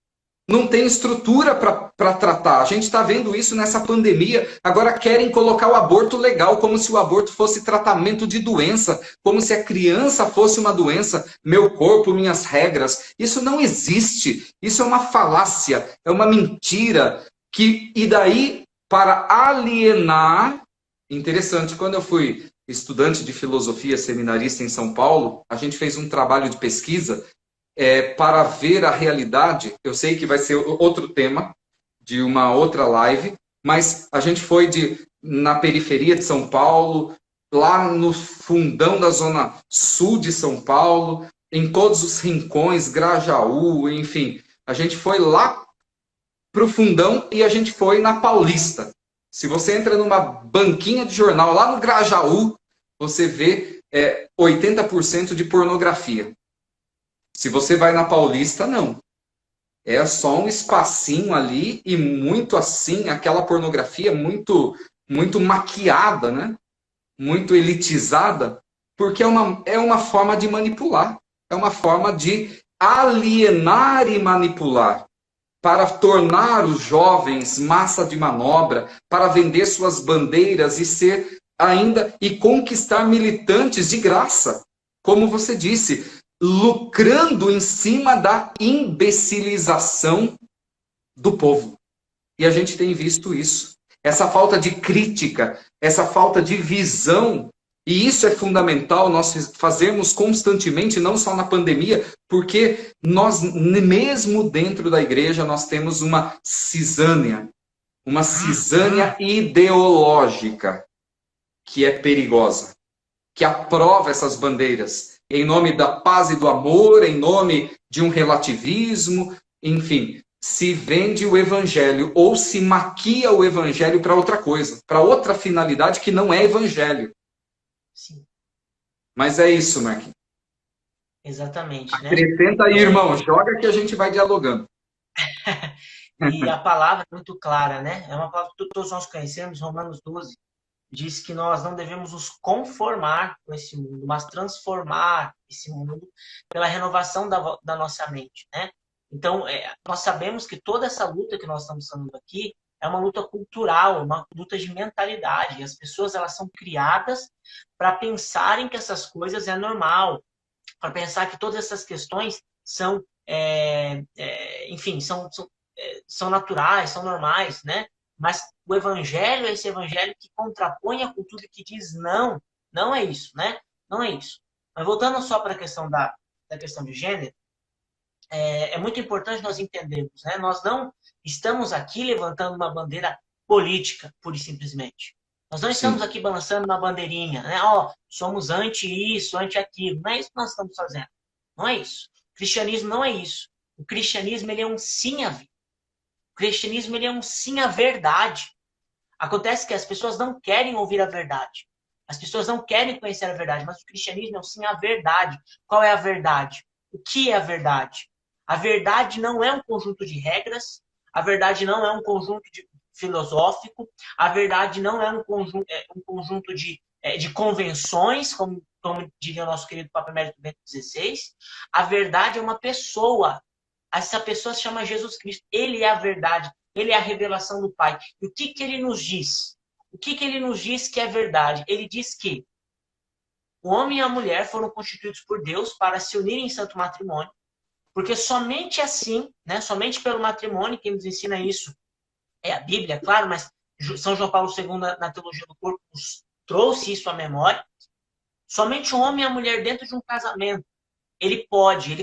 C: Não tem estrutura para tratar. A gente está vendo isso nessa pandemia. Agora querem colocar o aborto legal, como se o aborto fosse tratamento de doença, como se a criança fosse uma doença. Meu corpo, minhas regras. Isso não existe. Isso é uma falácia, é uma mentira. E daí, para alienar... Interessante, quando eu fui estudante de filosofia, seminarista em São Paulo, a gente fez um trabalho de pesquisa para ver a realidade. Eu sei que vai ser outro tema de uma outra live, mas a gente foi na periferia de São Paulo, lá no fundão da zona sul de São Paulo, em todos os rincões, Grajaú, enfim. A gente foi lá para o fundão e a gente foi na Paulista. Se você entra numa banquinha de jornal lá no Grajaú, você vê 80% de pornografia. Se você vai na Paulista, não. É só um espacinho ali e muito assim, aquela pornografia muito, muito maquiada, né? Muito elitizada, porque é uma forma de manipular. É uma forma de alienar e manipular, para tornar os jovens massa de manobra, para vender suas bandeiras e ser ainda e conquistar militantes de graça, como você disse, lucrando em cima da imbecilização do povo. E a gente tem visto isso. Essa falta de crítica, essa falta de visão, e isso é fundamental nós fazermos constantemente, não só na pandemia, porque nós, mesmo dentro da igreja, nós temos uma cisânia ideológica, que é perigosa, que aprova essas bandeiras, em nome da paz e do amor, em nome de um relativismo, enfim, se vende o evangelho ou se maquia o evangelho para outra coisa, para outra finalidade que não é evangelho.
B: Sim.
C: Mas é isso, Marquinhos.
B: Exatamente, né?
C: Acrescenta aí, irmão, joga que a gente vai dialogando.
B: E a palavra é muito clara, né? É uma palavra que todos nós conhecemos, Romanos 12, diz que nós não devemos nos conformar com esse mundo, mas transformar esse mundo pela renovação da nossa mente, né? Então, nós sabemos que toda essa luta que nós estamos falando aqui é uma luta cultural, uma luta de mentalidade. As pessoas, elas são criadas para pensarem que essas coisas é normal, para pensar que todas essas questões são, enfim, são naturais, são normais, né? Mas o evangelho é esse evangelho que contrapõe a cultura e que diz não, não é isso, né? Não é isso. Mas voltando só para a questão da questão de gênero, é muito importante nós entendermos, né? Nós não estamos aqui levantando uma bandeira política, pura e simplesmente. Nós não estamos aqui balançando uma bandeirinha, né? Somos anti isso, anti aquilo. Não é isso que nós estamos fazendo. Não é isso. O cristianismo não é isso. O cristianismo, ele é um sim à vida. O cristianismo, ele é um sim à verdade. Acontece que as pessoas não querem ouvir a verdade. As pessoas não querem conhecer a verdade, mas o cristianismo é um sim à verdade. Qual é a verdade? O que é a verdade? A verdade não é um conjunto de regras, a verdade não é um conjunto filosófico, a verdade não é um conjunto de convenções, como diria o nosso querido Papa Emérito Bento XVI. A verdade é uma pessoa. Essa pessoa se chama Jesus Cristo. Ele é a verdade, ele é a revelação do Pai. E o que ele nos diz? O que ele nos diz que é verdade? Ele diz que o homem e a mulher foram constituídos por Deus para se unirem em santo matrimônio, porque somente assim, né, somente pelo matrimônio, quem nos ensina isso é a Bíblia, claro, mas São João Paulo II, na Teologia do Corpo, nos trouxe isso à memória. Somente o homem e a mulher dentro de um casamento, ele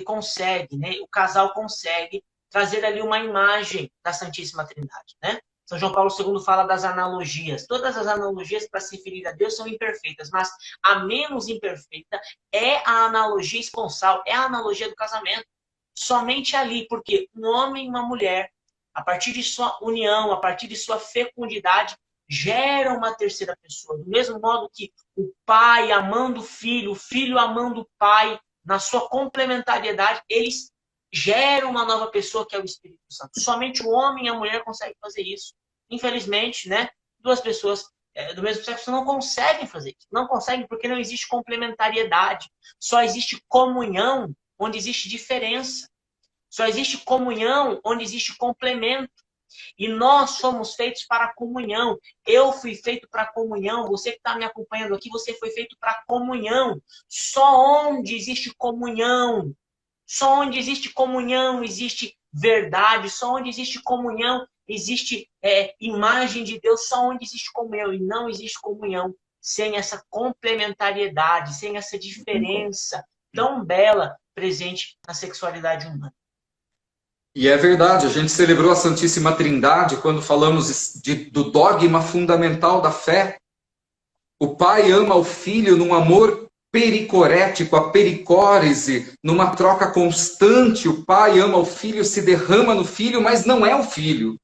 B: consegue, né, o casal consegue trazer ali uma imagem da Santíssima Trindade, né? São João Paulo II fala das analogias. Todas as analogias para se referir a Deus são imperfeitas, mas a menos imperfeita é a analogia esponsal, é a analogia do casamento. Somente ali, porque um homem e uma mulher, a partir de sua união, a partir de sua fecundidade, geram uma terceira pessoa. Do mesmo modo que o pai amando o filho amando o pai, na sua complementariedade, eles geram uma nova pessoa que é o Espírito Santo. Somente o homem e a mulher conseguem fazer isso. Infelizmente, né, duas pessoas do mesmo sexo não conseguem fazer isso. Não conseguem porque não existe complementariedade. Só existe comunhão onde existe diferença. Só existe comunhão onde existe complemento. E nós somos feitos para a comunhão. Eu fui feito para a comunhão. Você que está me acompanhando aqui, você foi feito para a comunhão. Só onde existe comunhão, existe verdade. Só onde existe comunhão, existe imagem de Deus. Só onde existe comunhão. E não existe comunhão sem essa complementariedade, sem essa diferença tão bela presente na sexualidade humana.
C: E é verdade, a gente celebrou a Santíssima Trindade quando falamos do dogma fundamental da fé. O pai ama o filho num amor pericorético, a pericórese, numa troca constante. O pai ama o filho, se derrama no filho, mas não é o filho.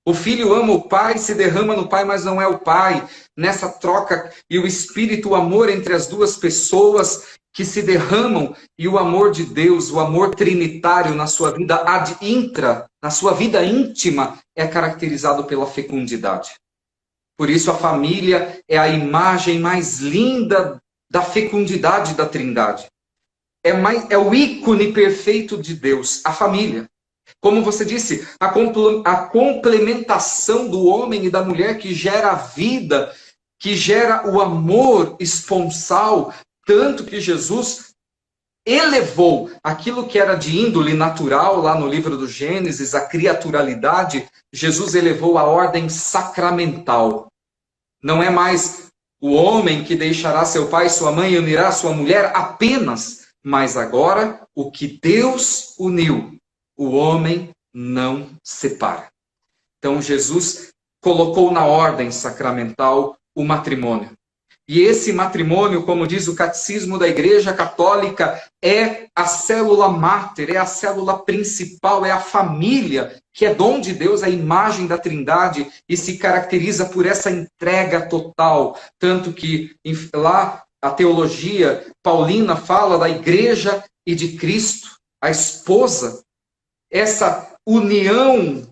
C: O filho ama o pai, se derrama no pai, mas não é o pai. Nessa troca, e o espírito, o amor entre as duas pessoas que se derramam, e o amor de Deus, o amor trinitário na sua vida ad intra, na sua vida íntima, é caracterizado pela fecundidade. Por isso a família é a imagem mais linda da fecundidade da Trindade. É o ícone perfeito de Deus, a família. Como você disse, a complementação do homem e da mulher que gera a vida, que gera o amor esponsal, tanto que Jesus elevou aquilo que era de índole natural, lá no livro do Gênesis, a criaturalidade, Jesus elevou a ordem sacramental. Não é mais o homem que deixará seu pai e sua mãe e unirá a sua mulher apenas, mas agora o que Deus uniu, o homem não separa. Então Jesus colocou na ordem sacramental o matrimônio. E esse matrimônio, como diz o Catecismo da Igreja Católica, é a célula máter, é a célula principal, é a família, que é dom de Deus, a imagem da Trindade, e se caracteriza por essa entrega total. Tanto que lá a teologia paulina fala da Igreja e de Cristo, a esposa, essa união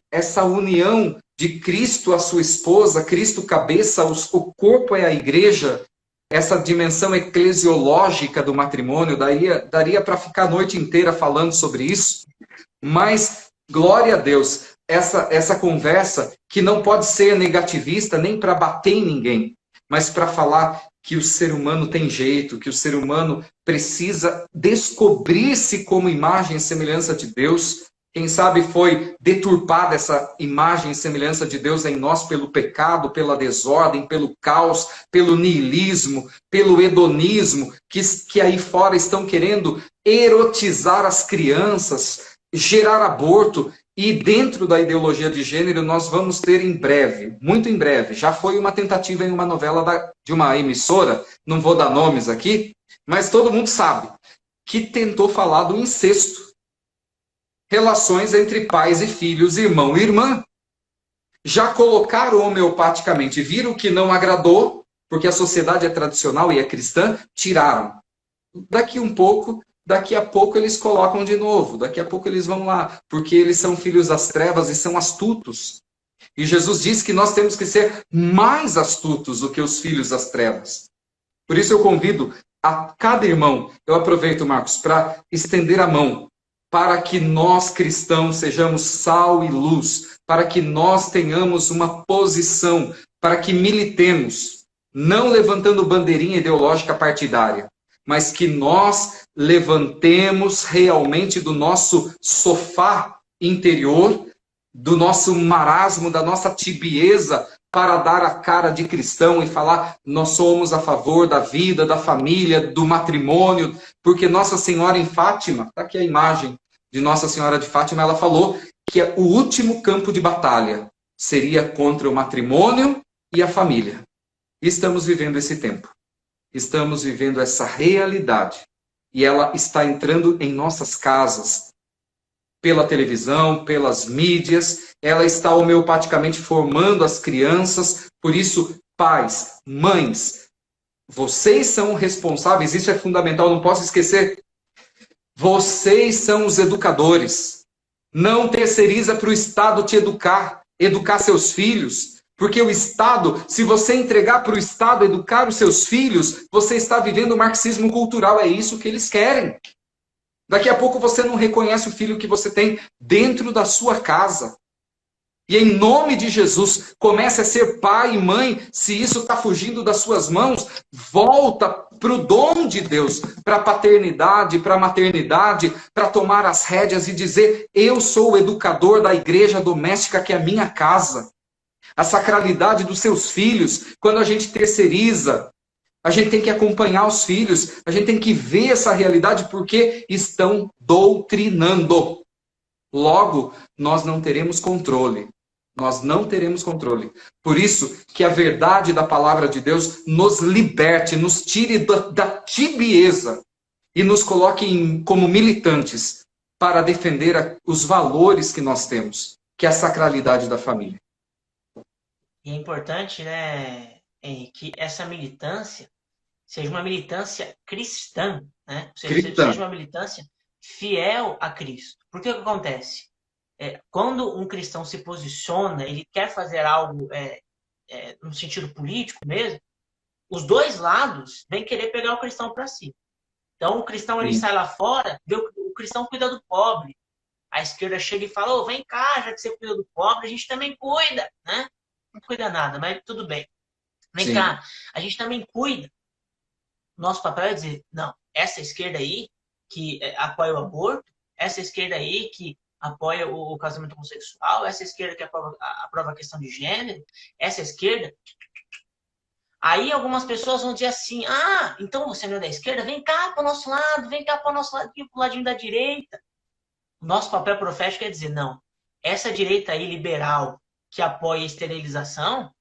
C: de Cristo à sua esposa, Cristo cabeça, o corpo é a igreja, essa dimensão eclesiológica do matrimônio, daria para ficar a noite inteira falando sobre isso, mas, glória a Deus, essa conversa que não pode ser negativista nem para bater em ninguém, mas para falar que o ser humano tem jeito, que o ser humano precisa descobrir-se como imagem e semelhança de Deus. Quem sabe foi deturpada essa imagem e semelhança de Deus em nós pelo pecado, pela desordem, pelo caos, pelo niilismo, pelo hedonismo, que aí fora estão querendo erotizar as crianças, gerar aborto. E dentro da ideologia de gênero nós vamos ter em breve, muito em breve, já foi uma tentativa em uma novela de uma emissora, não vou dar nomes aqui, mas todo mundo sabe, que tentou falar do incesto. Relações entre pais e filhos, irmão e irmã. Já colocaram homeopaticamente, viram que não agradou, porque a sociedade é tradicional e é cristã, tiraram. Daqui a pouco eles colocam de novo, daqui a pouco eles vão lá, porque eles são filhos das trevas e são astutos. E Jesus diz que nós temos que ser mais astutos do que os filhos das trevas. Por isso eu convido a cada irmão, eu aproveito, Marcos, para estender a mão, para que nós cristãos sejamos sal e luz, para que nós tenhamos uma posição, para que militemos, não levantando bandeirinha ideológica partidária, mas que nós levantemos realmente do nosso sofá interior, do nosso marasmo, da nossa tibieza, para dar a cara de cristão e falar, nós somos a favor da vida, da família, do matrimônio, porque Nossa Senhora em Fátima, está aqui a imagem de Nossa Senhora de Fátima, ela falou que o último campo de batalha seria contra o matrimônio e a família. E estamos vivendo esse tempo. Estamos vivendo essa realidade. E ela está entrando em nossas casas, pela televisão, pelas mídias, ela está homeopaticamente formando as crianças. Por isso, pais, mães, vocês são responsáveis, isso é fundamental, não posso esquecer. Vocês são os educadores. Não terceiriza para o Estado te educar seus filhos. Porque o Estado, se você entregar para o Estado educar os seus filhos, você está vivendo o marxismo cultural, é isso que eles querem. Daqui a pouco você não reconhece o filho que você tem dentro da sua casa. E em nome de Jesus, comece a ser pai e mãe. Se isso está fugindo das suas mãos, volta para o dom de Deus, para a paternidade, para a maternidade, para tomar as rédeas e dizer, eu sou o educador da igreja doméstica que é a minha casa. A sacralidade dos seus filhos, quando a gente terceiriza, a gente tem que acompanhar os filhos, a gente tem que ver essa realidade porque estão doutrinando. Logo, nós não teremos controle. Nós não teremos controle. Por isso que a verdade da palavra de Deus nos liberte, nos tire da tibieza e nos coloque como militantes para defender os valores que nós temos, que é a sacralidade da família.
B: E é importante, né, que essa militância seja uma militância cristã, né? Ou seja, seja uma militância fiel a Cristo. Porque o que acontece? Quando um cristão se posiciona, ele quer fazer algo no sentido político mesmo, os dois lados vêm querer pegar o cristão para si. Então, o cristão ele sai lá fora, o cristão cuida do pobre. A esquerda chega e fala, vem cá, já que você cuida do pobre, a gente também cuida, né? Não cuida nada, mas tudo bem. Vem cá, a gente também cuida. Nosso papel é dizer, não, essa esquerda aí que apoia o aborto, essa esquerda aí que apoia o casamento homossexual, essa esquerda que aprova a questão de gênero, essa esquerda. Aí algumas pessoas vão dizer assim, então você não é da esquerda? Vem cá para o nosso lado, vem cá para o nosso ladinho, para o ladinho da direita. O nosso papel profético é dizer, não, essa direita aí liberal que apoia a esterilização,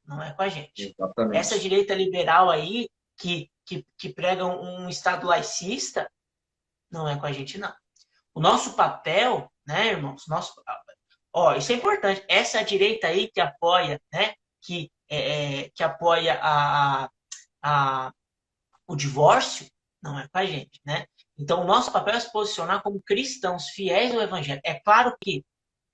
B: não é com a gente.
C: Exatamente.
B: Essa direita liberal aí que prega um Estado laicista, não é com a gente, não. O nosso papel, né, irmãos? Isso é importante. Essa direita aí que apoia, né, que apoia o divórcio, não é com a gente, né? Então, o nosso papel é se posicionar como cristãos fiéis ao Evangelho. É claro que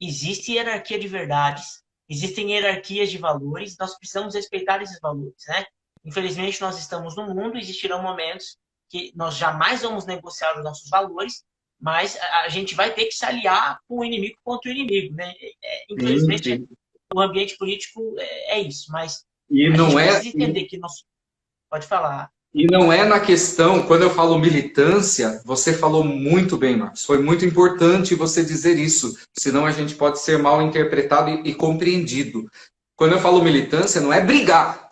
B: existe hierarquia de verdades, existem hierarquias de valores, nós precisamos respeitar esses valores, né? Infelizmente, nós estamos no mundo, existirão momentos que nós jamais vamos negociar os nossos valores, mas a gente vai ter que se aliar com o inimigo contra o inimigo, né? Infelizmente, o ambiente político é isso, mas
C: e
B: a
C: não
B: gente precisa entender que nós... Pode falar.
C: E não é na questão, quando eu falo militância, você falou muito bem, Marcos. Foi muito importante você dizer isso, senão a gente pode ser mal interpretado e compreendido. Quando eu falo militância, não é brigar.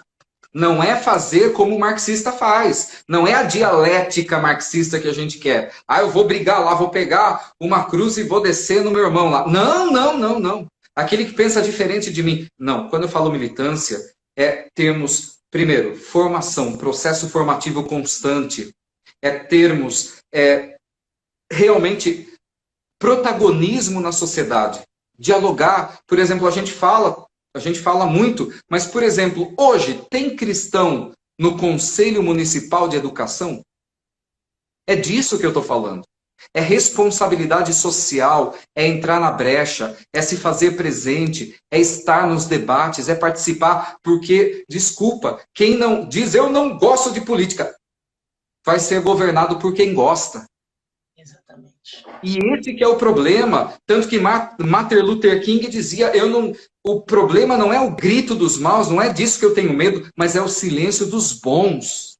C: Não é fazer como o marxista faz. Não é a dialética marxista que a gente quer. Eu vou brigar lá, vou pegar uma cruz e vou descer no meu irmão lá. Não. Aquele que pensa diferente de mim. Não, quando eu falo militância, é termos, primeiro, formação, processo formativo constante. É termos realmente protagonismo na sociedade. Dialogar, por exemplo, a gente fala muito, mas, por exemplo, hoje tem cristão no Conselho Municipal de Educação? É disso que eu estou falando. É responsabilidade social, é entrar na brecha, é se fazer presente, é estar nos debates, é participar, porque, desculpa, quem não diz eu não gosto de política, vai ser governado por quem gosta.
B: Exatamente.
C: E esse que é o problema, tanto que Martin Luther King dizia, o problema não é o grito dos maus, não é disso que eu tenho medo, mas é o silêncio dos bons.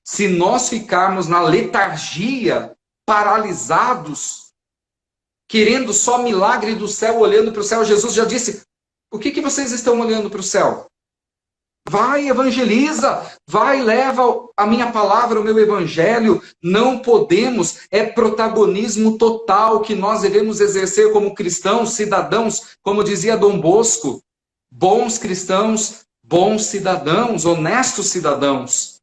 C: Se nós ficarmos na letargia, paralisados, querendo só milagre do céu, olhando para o céu, Jesus já disse, o que vocês estão olhando para o céu? Vai, evangeliza, vai, leva a minha palavra, o meu evangelho. Não podemos, é protagonismo total que nós devemos exercer como cristãos, cidadãos, como dizia Dom Bosco, bons cristãos, bons cidadãos, honestos cidadãos,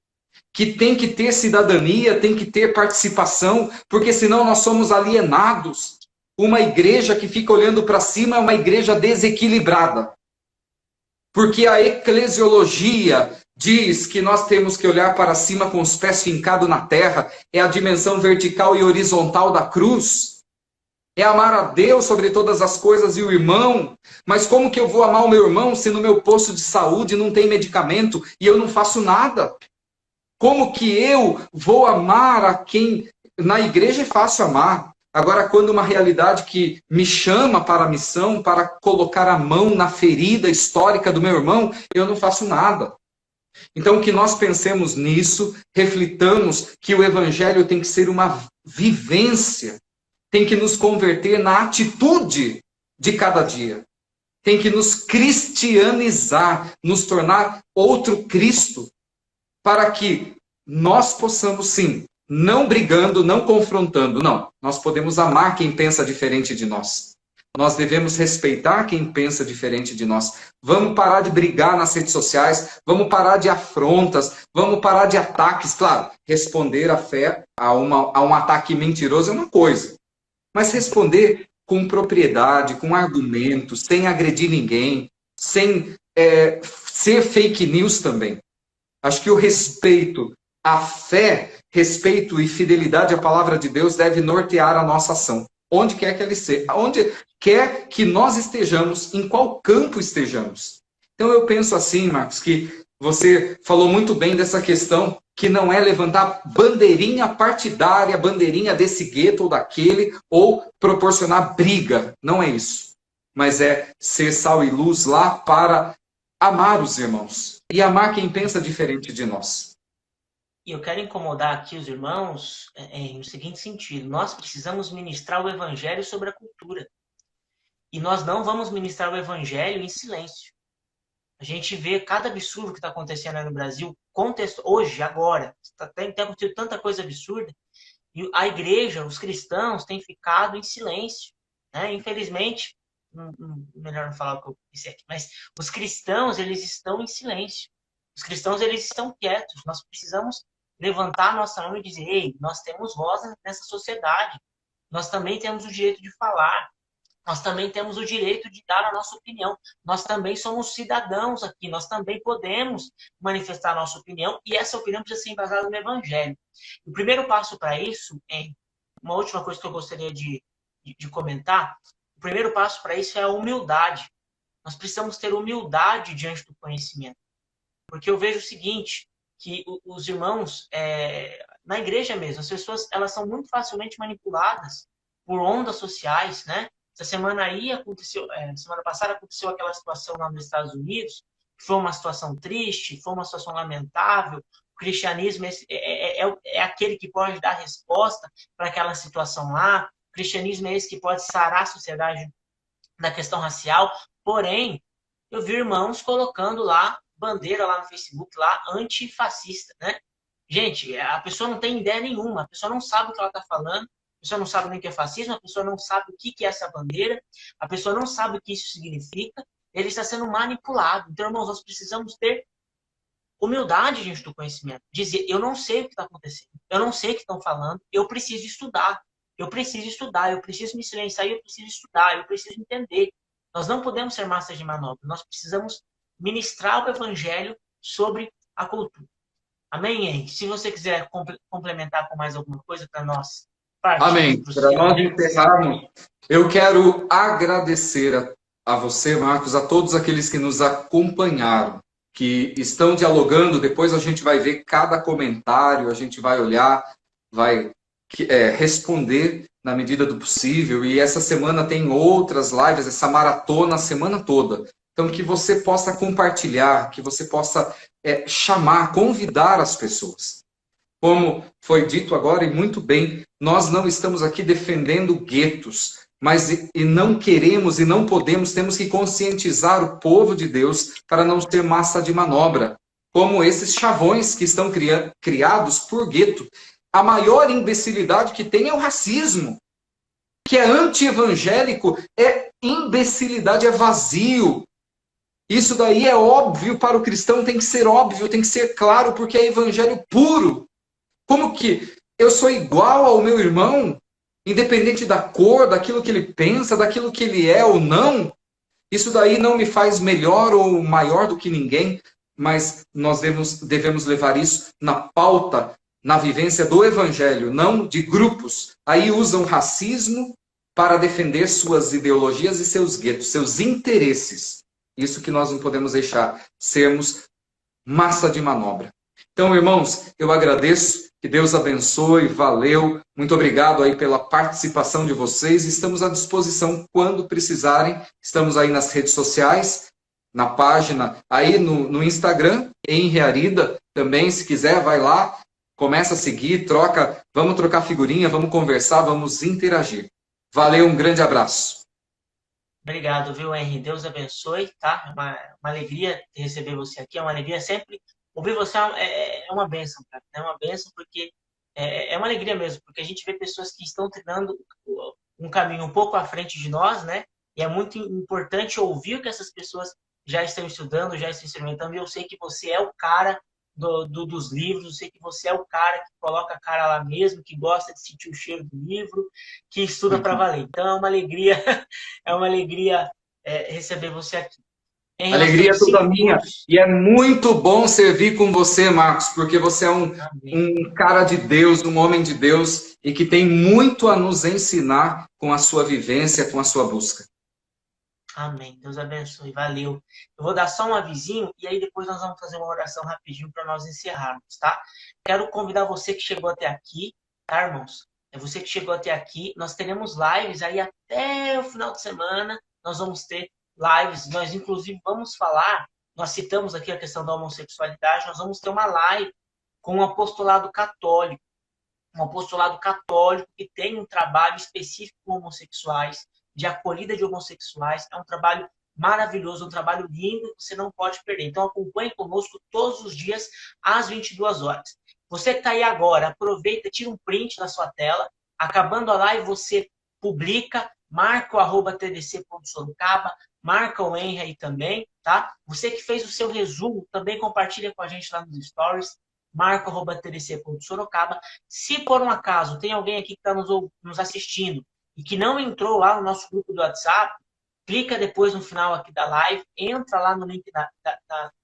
C: que tem que ter cidadania, tem que ter participação, porque senão nós somos alienados. Uma igreja que fica olhando para cima é uma igreja desequilibrada. Porque a eclesiologia diz que nós temos que olhar para cima com os pés fincados na terra, é a dimensão vertical e horizontal da cruz, é amar a Deus sobre todas as coisas e o irmão. Mas como que eu vou amar o meu irmão se no meu posto de saúde não tem medicamento e eu não faço nada? Como que eu vou amar a quem... Na igreja é fácil amar. Agora, quando uma realidade que me chama para a missão, para colocar a mão na ferida histórica do meu irmão, eu não faço nada. Então, que nós pensemos nisso, reflitamos que o evangelho tem que ser uma vivência, tem que nos converter na atitude de cada dia, tem que nos cristianizar, nos tornar outro Cristo, para que nós possamos, sim, não brigando, não confrontando, não. Nós podemos amar quem pensa diferente de nós. Nós devemos respeitar quem pensa diferente de nós. Vamos parar de brigar nas redes sociais, vamos parar de afrontas, vamos parar de ataques. Claro, responder a fé a um ataque mentiroso é uma coisa, mas responder com propriedade, com argumentos, sem agredir ninguém, sem ser fake news também. Acho que o respeito à fé, respeito e fidelidade à palavra de Deus deve nortear a nossa ação. Onde quer que ele seja, onde quer que nós estejamos, em qual campo estejamos. Então eu penso assim, Marcos, que você falou muito bem dessa questão, que não é levantar bandeirinha partidária, bandeirinha desse gueto ou daquele, ou proporcionar briga. Não é isso. Mas é ser sal e luz lá para amar os irmãos e amar quem pensa diferente de nós.
B: E eu quero incomodar aqui os irmãos no seguinte sentido. Nós precisamos ministrar o evangelho sobre a cultura. E nós não vamos ministrar o evangelho em silêncio. A gente vê cada absurdo que está acontecendo aí no Brasil, hoje, agora. Tem acontecido tanta coisa absurda. E a igreja, os cristãos, têm ficado em silêncio. Né? Infelizmente, melhor não falar o que eu disse aqui, mas os cristãos, eles estão em silêncio. Os cristãos, eles estão quietos. Nós precisamos levantar a nossa mão e dizer, ei, nós temos voz nessa sociedade. Nós também temos o direito de falar. Nós também temos o direito de dar a nossa opinião. Nós também somos cidadãos aqui. Nós também podemos manifestar a nossa opinião. E essa opinião precisa ser embasada no Evangelho. O primeiro passo para isso, uma última coisa que eu gostaria de comentar, o primeiro passo para isso é a humildade. Nós precisamos ter humildade diante do conhecimento. Porque eu vejo o seguinte, que os irmãos, na igreja mesmo, as pessoas elas são muito facilmente manipuladas por ondas sociais, né? Essa semana aí semana passada aconteceu aquela situação lá nos Estados Unidos, que foi uma situação triste, foi uma situação lamentável. O cristianismo é aquele que pode dar resposta para aquela situação lá. O cristianismo é esse que pode sarar a sociedade da questão racial. Porém, eu vi irmãos colocando lá bandeira lá no Facebook, lá, antifascista, né? Gente, a pessoa não tem ideia nenhuma, a pessoa não sabe o que ela está falando, a pessoa não sabe nem o que é fascismo, a pessoa não sabe o que é essa bandeira, a pessoa não sabe o que isso significa, ele está sendo manipulado. Então, irmãos, nós precisamos ter humildade diante do conhecimento. Dizer, eu não sei o que está acontecendo, eu não sei o que estão falando, eu preciso estudar, eu preciso me silenciar, eu preciso estudar, eu preciso entender. Nós não podemos ser massas de manobra, nós precisamos ministrar o evangelho sobre a cultura. Amém, Henrique? Se você quiser complementar com mais alguma coisa para nós.
C: Amém. Para nós encerrarmos, eu quero agradecer a você, Marcos, a todos aqueles que nos acompanharam, que estão dialogando. Depois a gente vai ver cada comentário, a gente vai olhar, vai responder na medida do possível. E essa semana tem outras lives, essa maratona a semana toda. Então, que você possa compartilhar, que você possa chamar, convidar as pessoas. Como foi dito agora, e muito bem, nós não estamos aqui defendendo guetos, mas e não queremos e não podemos, temos que conscientizar o povo de Deus para não ser massa de manobra, como esses chavões que estão criados por gueto. A maior imbecilidade que tem é o racismo, que é anti-evangélico, é imbecilidade, é vazio. Isso daí é óbvio para o cristão, tem que ser óbvio, tem que ser claro, porque é evangelho puro. Como que eu sou igual ao meu irmão, independente da cor, daquilo que ele pensa, daquilo que ele é ou não? Isso daí não me faz melhor ou maior do que ninguém, mas nós devemos levar isso na pauta, na vivência do evangelho, não de grupos. Aí usam racismo para defender suas ideologias e seus guetos, seus interesses. Isso que nós não podemos deixar, sermos massa de manobra. Então, irmãos, eu agradeço, que Deus abençoe, valeu, muito obrigado aí pela participação de vocês, estamos à disposição quando precisarem, estamos aí nas redes sociais, na página, aí no Instagram, em Rearida, também, se quiser, vai lá, começa a seguir, vamos trocar figurinha, vamos conversar, vamos interagir. Valeu, um grande abraço.
B: Obrigado, viu, Henry? Deus abençoe, tá? Uma alegria receber você aqui, é uma alegria sempre. Ouvir você é uma bênção, cara. É uma bênção porque é uma alegria mesmo, porque a gente vê pessoas que estão trilhando um caminho um pouco à frente de nós, né? E é muito importante ouvir o que essas pessoas já estão estudando, já estão experimentando. E eu sei que você é o cara dos livros, eu sei que você é o cara que coloca a cara lá mesmo, que gosta de sentir o cheiro do livro, que estuda para valer. Então é uma alegria, é uma alegria receber você aqui.
C: Alegria é toda minha. E é muito bom servir com você, Marcos, porque você é um cara de Deus, um homem de Deus, e que tem muito a nos ensinar com a sua vivência, com a sua busca.
B: Amém. Deus abençoe. Valeu. Eu vou dar só um avisinho e aí depois nós vamos fazer uma oração rapidinho para nós encerrarmos, tá? Quero convidar você que chegou até aqui, tá, irmãos? É você que chegou até aqui. Nós teremos lives aí até o final de semana. Nós vamos ter lives. Nós, inclusive, vamos falar. Nós citamos aqui a questão da homossexualidade. Nós vamos ter uma live com o apostolado católico. Um apostolado católico que tem um trabalho específico com homossexuais, de acolhida de homossexuais. É um trabalho maravilhoso, um trabalho lindo que você não pode perder. Então acompanhe conosco todos os dias às 22 horas. Você que está aí agora, aproveita, tira um print da sua tela. Acabando a live, você publica, marca o @tdc.sorocaba, marca o Henry aí também, tá? Você que fez o seu resumo, também compartilha com a gente lá nos stories, marca o @tdc.sorocaba. Se por um acaso tem alguém aqui que está nos assistindo e que não entrou lá no nosso grupo do WhatsApp, clica depois no final aqui da live, entra lá no link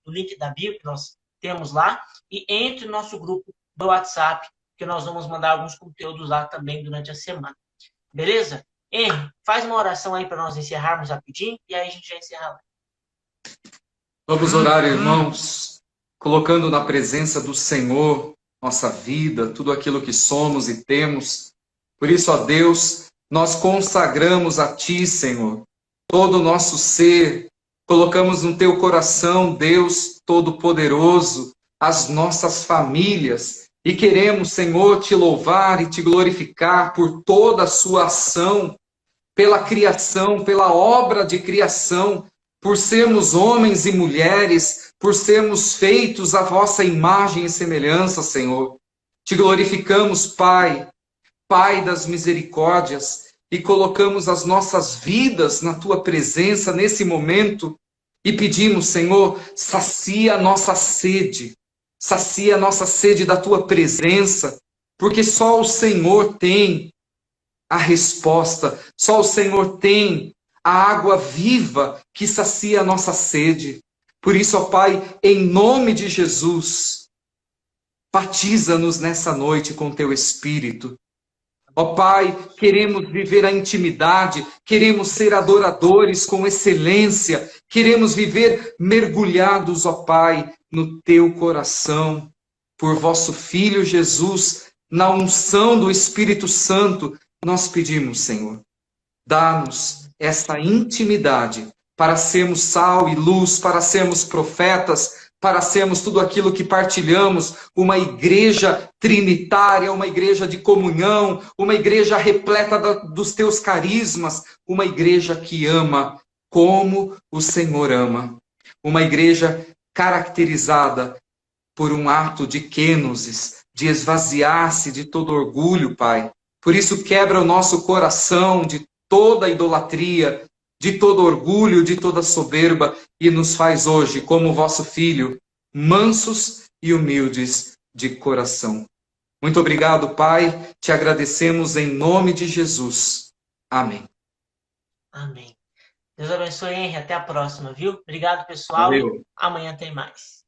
B: no link da bio que nós temos lá e entre no nosso grupo do WhatsApp, que nós vamos mandar alguns conteúdos lá também durante a semana. Beleza? Henry, faz uma oração aí para nós encerrarmos rapidinho e aí a gente já encerra lá.
C: Vamos orar, irmãos, colocando na presença do Senhor nossa vida, tudo aquilo que somos e temos. Por isso, ó Deus, nós consagramos a Ti, Senhor, todo o nosso ser, colocamos no Teu coração, Deus Todo-Poderoso, as nossas famílias, e queremos, Senhor, Te louvar e Te glorificar por toda a Sua ação, pela criação, pela obra de criação, por sermos homens e mulheres, por sermos feitos à Vossa imagem e semelhança, Senhor. Te glorificamos, Pai, Pai das misericórdias, e colocamos as nossas vidas na Tua presença nesse momento e pedimos, Senhor, sacia a nossa sede da Tua presença, porque só o Senhor tem a resposta, só o Senhor tem a água viva que sacia a nossa sede. Por isso, ó Pai, em nome de Jesus, batiza-nos nessa noite com Teu Espírito. Ó Pai, queremos viver a intimidade, queremos ser adoradores com excelência, queremos viver mergulhados, ó Pai, no Teu coração, por Vosso Filho Jesus, na unção do Espírito Santo, nós pedimos, Senhor, dá-nos essa intimidade para sermos sal e luz, para sermos profetas, para sermos tudo aquilo que partilhamos, uma igreja trinitária, uma igreja de comunhão, uma igreja repleta dos teus carismas, uma igreja que ama como o Senhor ama, uma igreja caracterizada por um ato de kenosis, de esvaziar-se de todo orgulho, Pai. Por isso quebra o nosso coração de toda idolatria, de todo orgulho, de toda soberba, e nos faz hoje, como vosso Filho, mansos e humildes de coração. Muito obrigado, Pai. Te agradecemos em nome de Jesus. Amém.
B: Amém. Deus abençoe, Henry. Até a próxima, viu? Obrigado, pessoal.
C: Valeu.
B: Amanhã tem mais.